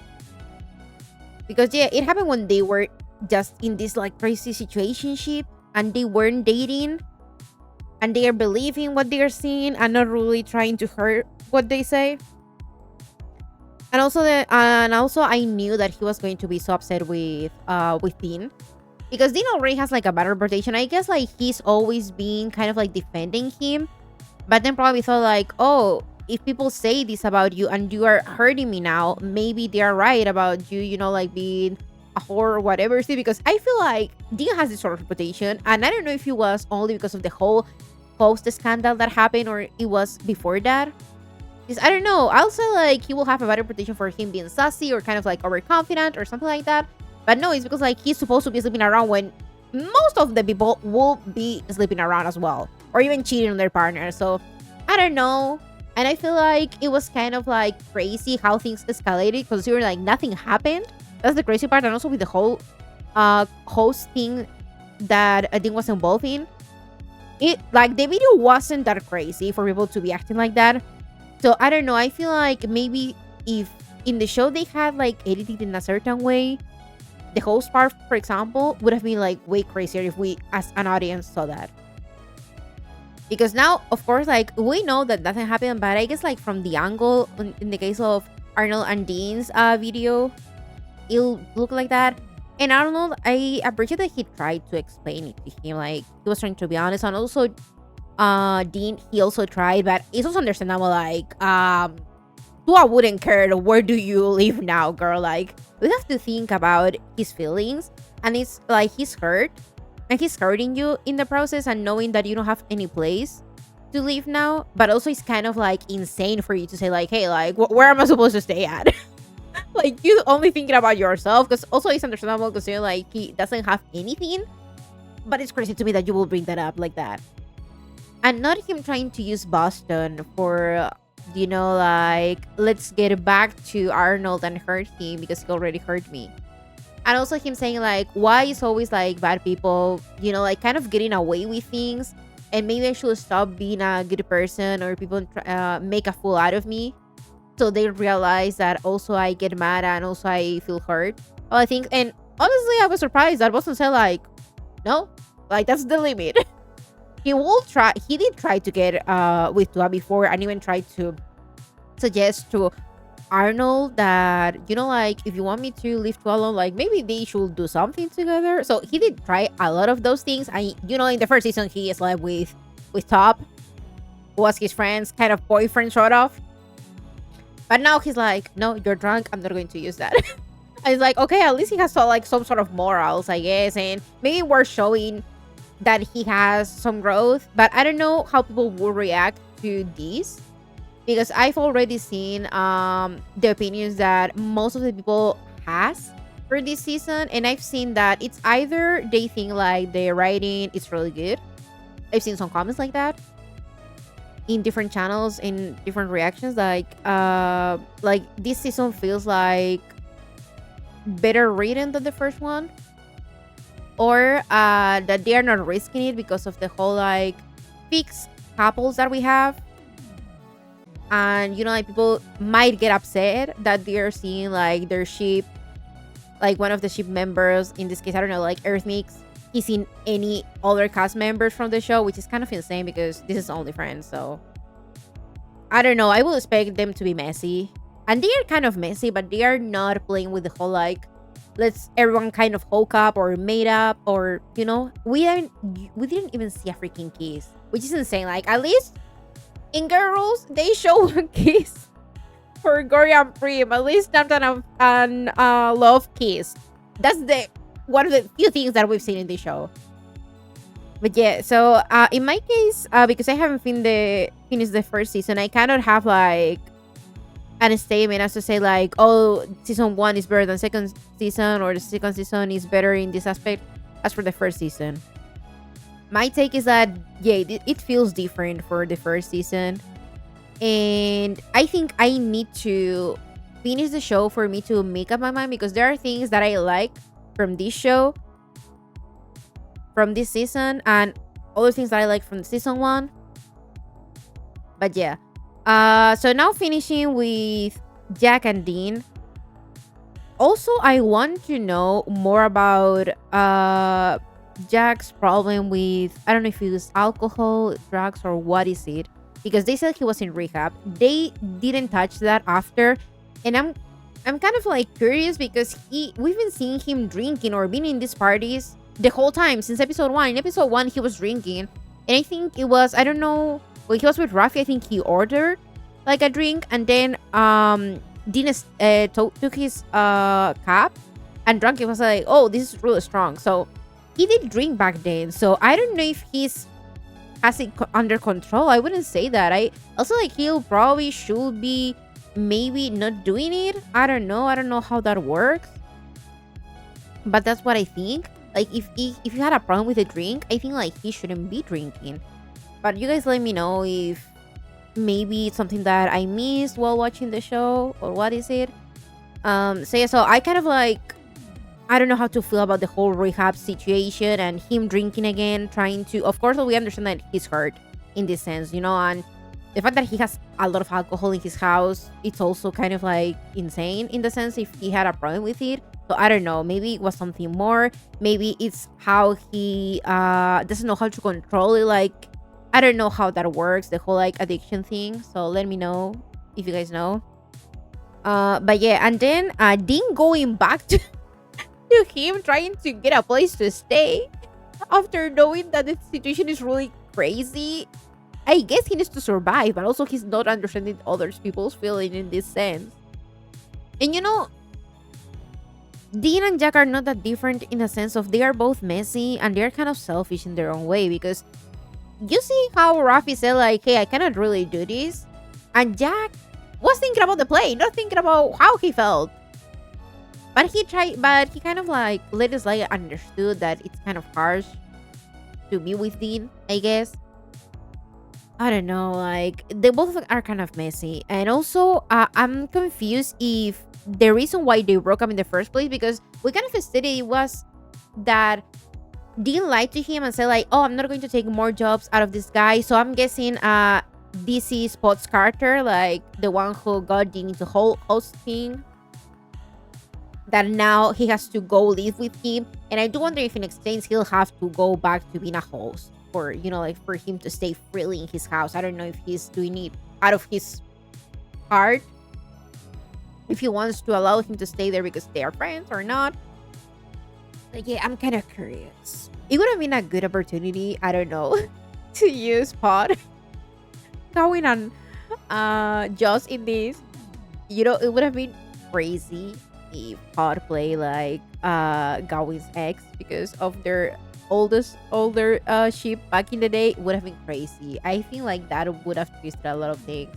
Because yeah, it happened when they were just in this like crazy situationship and they weren't dating, and they are believing what they are seeing and not really trying to hurt what they say. And also I knew that he was going to be so upset with Dean, because Dean already has like a bad reputation. I guess like he's always been kind of like defending him, but then probably thought like, oh, if people say this about you and you are hurting me now, maybe they are right about you, you know, like being a whore or whatever. See, because I feel like Dean has this sort of reputation, and I don't know if it was only because of the whole post scandal that happened or it was before that. Because I don't know, I'll say like he will have a bad reputation for him being sassy or kind of like overconfident or something like that. But no, it's because like he's supposed to be sleeping around when most of the people will be sleeping around as well, or even cheating on their partner. So I don't know. And I feel like it was kind of like crazy how things escalated, considering like nothing happened. That's the crazy part. And also with the whole host thing that I think was involved in it, like the video wasn't that crazy for people to be acting like that. So I don't know, I feel like maybe if in the show they had like edited in a certain way, the host part, for example, would have been like way crazier if we as an audience saw that. Because now, of course, like we know that nothing happened, but I guess like from the angle in the case of Arnold and Dean's video, it'll look like that. And Arnold, I appreciate that he tried to explain it to him, like he was trying to be honest. And also Dean, he also tried, but it's also understandable, like Tua wouldn't care, where do you live now, girl? Like we have to think about his feelings, and it's like he's hurt and he's hurting you in the process, and knowing that you don't have any place to live now. But also it's kind of like insane for you to say like, hey, like where am I supposed to stay at? Like you only thinking about yourself. Because also it's understandable because you're like he doesn't have anything, but it's crazy to me that you will bring that up like that. And not him trying to use Boston for, you know, like, let's get back to Arnold and hurt him because he already hurt me. And also him saying, like, why is always, like, bad people, you know, like, kind of getting away with things. And maybe I should stop being a good person, or people make a fool out of me. So they realize that also I get mad and also I feel hurt. Well, I think, and honestly, I was surprised that Boston said, like, no, like, that's the limit. He did try to get with Tua before, and even tried to suggest to Arnold that, you know, like if you want me to leave Tua alone, like maybe they should do something together. So he did try a lot of those things. And you know, in the first season he slept with Top, who was his friend's kind of boyfriend sort of. But now he's like, no, you're drunk, I'm not going to use that. And it's like, okay, at least he has like some sort of morals, I guess, and maybe we're showing that he has some growth. But I don't know how people will react to this, because I've already seen the opinions that most of the people has for this season, and I've seen that it's either they think like the writing is really good. I've seen some comments like that in different channels, in different reactions, like this season feels like better written than the first one, or that they are not risking it because of the whole like fixed couples that we have. And you know, like people might get upset that they're seeing like their ship, like one of the ship members, in this case, I don't know, like Earth Mix, he's in any other cast members from the show, which is kind of insane because this is only Friends. So I don't know, I will expect them to be messy, and they are kind of messy, but they are not playing with the whole like let's everyone kind of hook up or made up, or you know, we didn't even see a freaking kiss, which is insane. Like at least in Girls they show a kiss for Gory and Prim, at least Nathan and Love kiss. That's the one of the few things that we've seen in the show. But yeah, so in my case, because I haven't finished the first season, I cannot have like an statement as to say like, oh, season 1 is better than second season, or the second season is better in this aspect as for the first season. my take is that yeah, it feels different for the first season, and I think I need to finish the show for me to make up my mind, because there are things that I like from this show, from this season, and other things that I like from the season 1. But yeah, so now finishing with Jack and Dean. Also, I want to know more about Jack's problem with, I don't know if it was alcohol, drugs, or what is it, because they said he was in rehab. They didn't touch that after, and I'm kind of like curious, because we've been seeing him drinking or being in these parties the whole time since episode 1. In episode 1 he was drinking, and I think it was, I don't know, when he was with Rafi, I think he ordered like a drink, and then Dean took his cup and drank it. Was like, oh, this is really strong. So he did drink back then. So I don't know if has it under control. I wouldn't say that. I also like he'll probably should be maybe not doing it. I don't know. I don't know how that works, but that's what I think. Like if you had a problem with a drink, I think like he shouldn't be drinking. But you guys let me know if maybe it's something that I missed while watching the show, or what is it. So yeah, so I kind of like, I don't know how to feel about the whole rehab situation and him drinking again, trying to, of course we understand that he's hurt in this sense, you know, and the fact that he has a lot of alcohol in his house, it's also kind of like insane in the sense if he had a problem with it. So I don't know, maybe it was something more, maybe it's how he doesn't know how to control it. Like I don't know how that works, the whole like addiction thing. So let me know if you guys know. But yeah, and then Dean going back to him trying to get a place to stay after knowing that the situation is really crazy. I guess he needs to survive, but also he's not understanding other people's feeling in this sense. And you know, Dean and Jack are not that different in the sense of they are both messy and they're kind of selfish in their own way, because you see how Rafi said like, hey, I cannot really do this, and Jack was thinking about the play, not thinking about how he felt. But he kind of like let us like understood that it's kind of harsh to be with Dean, I guess. I don't know, like they both are kind of messy. And also I'm confused if the reason why they broke up in the first place, because we kind of stated it was that Dean lied to him and said like, oh, I'm not going to take more jobs out of this guy. So I'm guessing DC Spots Carter, like the one who got Dean into whole hosting, that now he has to go live with him. And I do wonder if in exchange he'll have to go back to being a host, for, you know, like for him to stay freely in his house. I don't know if he's doing it out of his heart, if he wants to allow him to stay there because they are friends or not. Like, yeah, I'm kind of curious. It would have been a good opportunity, I don't know, to use Pod going on just in this. You know, it would have been crazy if Pod play like Gawin's ex, because of their older ship back in the day. It would have been crazy. I think like that would have twisted a lot of things.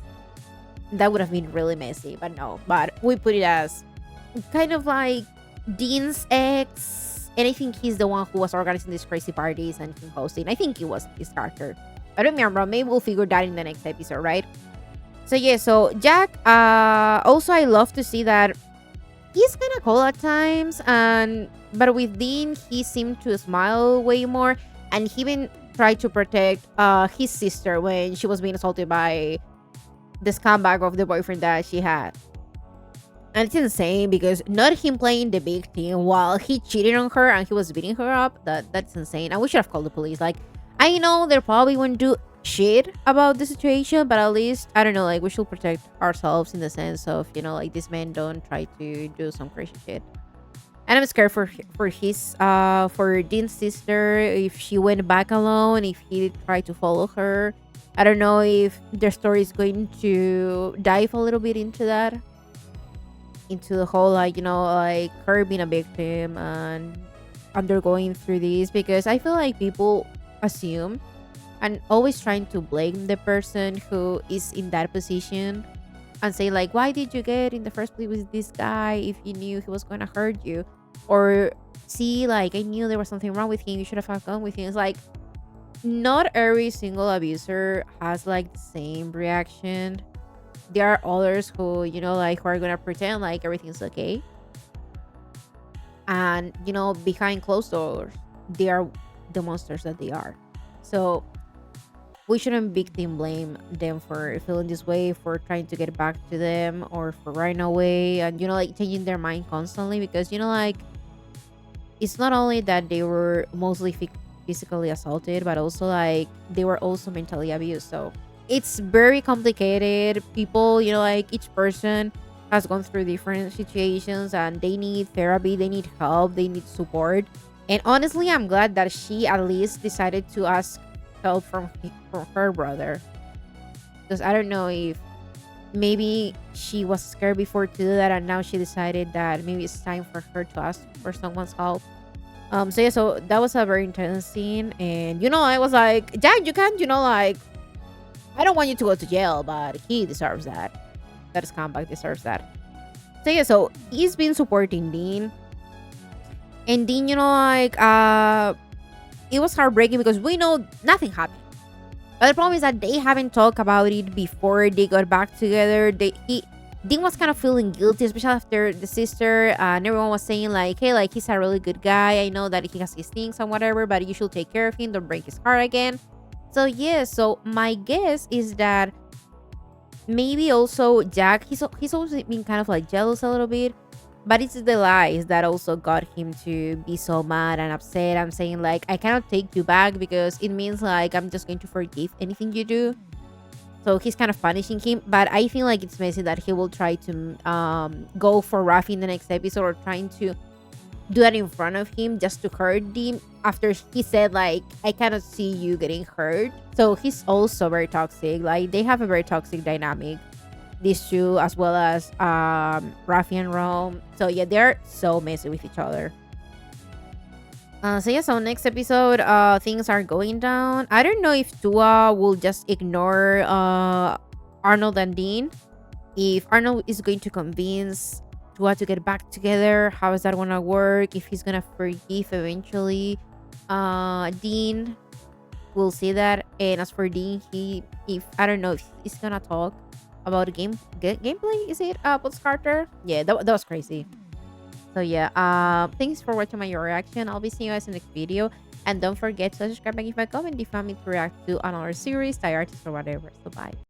That would have been really messy, but no. But we put it as kind of like Dean's ex, and I think he's the one who was organizing these crazy parties and him hosting. I think it was his character. I don't remember. Maybe we'll figure that in the next episode, right? So yeah, so Jack, also I love to see that he's kind of cold at times, but with Dean, he seemed to smile way more, and he even tried to protect his sister when she was being assaulted by the scumbag of the boyfriend that she had. And it's insane because not him playing the big team while he cheated on her and he was beating her up. That's insane. And we should have called the police. Like, I know they probably won't do shit about the situation, but at least, I don't know, like, we should protect ourselves in the sense of, you know, like, these men don't try to do some crazy shit. And I'm scared for Dean's sister, if she went back alone, if he tried to follow her. I don't know if their story is going to dive a little bit into that, into the whole, like, you know, like her being a victim and undergoing through this, because I feel like people assume and always trying to blame the person who is in that position and say like, why did you get in the first place with this guy if you knew he was going to hurt you? Or see, like, I knew there was something wrong with him, you should have gone with him. It's like, not every single abuser has like the same reaction. There are others who, like, who are gonna pretend like everything's okay, and behind closed doors they are the monsters that they are. So we shouldn't victim blame them for feeling this way, for trying to get back to them, or for running away and like changing their mind constantly, because like it's not only that they were mostly physically assaulted, but also like they were also mentally abused. So it's very complicated. People, like each person has gone through different situations and they need therapy, they need help, they need support. And honestly, I'm glad that she at least decided to ask help from her brother, because I don't know if maybe she was scared before to do that and now she decided that maybe it's time for her to ask for someone's help. So yeah, so that was a very intense scene, and I was like, Jack, you can't, like, I don't want you to go to jail, but he deserves that. That scumbag deserves that. So yeah, so he's been supporting Dean, and Dean, like, it was heartbreaking because we know nothing happened. But the problem is that they haven't talked about it before they got back together. Dean was kind of feeling guilty, especially after the sister and everyone was saying like, hey, like, he's a really good guy. I know that he has his things and whatever, but you should take care of him. Don't break his heart again. So yeah, so my guess is that maybe also Jack, he's always been kind of like jealous a little bit. But it's the lies that also got him to be so mad and upset. I'm saying like, I cannot take you back because it means like I'm just going to forgive anything you do. So he's kind of punishing him. But I feel like it's messy that he will try to go for Rafi in the next episode, or trying to do that in front of him just to hurt him after he said like, I cannot see you getting hurt. So he's also very toxic. Like, they have a very toxic dynamic, these two, as well as Rafi and Rome. So yeah, they're so messy with each other. So yeah, so next episode, things are going down. I don't know if Tua will just ignore Arnold and Dean. If Arnold is going to convince Tua to get back together, how is that gonna work? If he's gonna forgive eventually Dean, we'll see that. And as for Dean, if I don't know if he's gonna talk about gameplay. Is it Post Carter? Yeah, that was crazy. So yeah, thanks for watching my reaction. I'll be seeing you guys in the next video, and don't forget to subscribe and give a comment if you want me to react to another series, Thai artist, or whatever. So bye.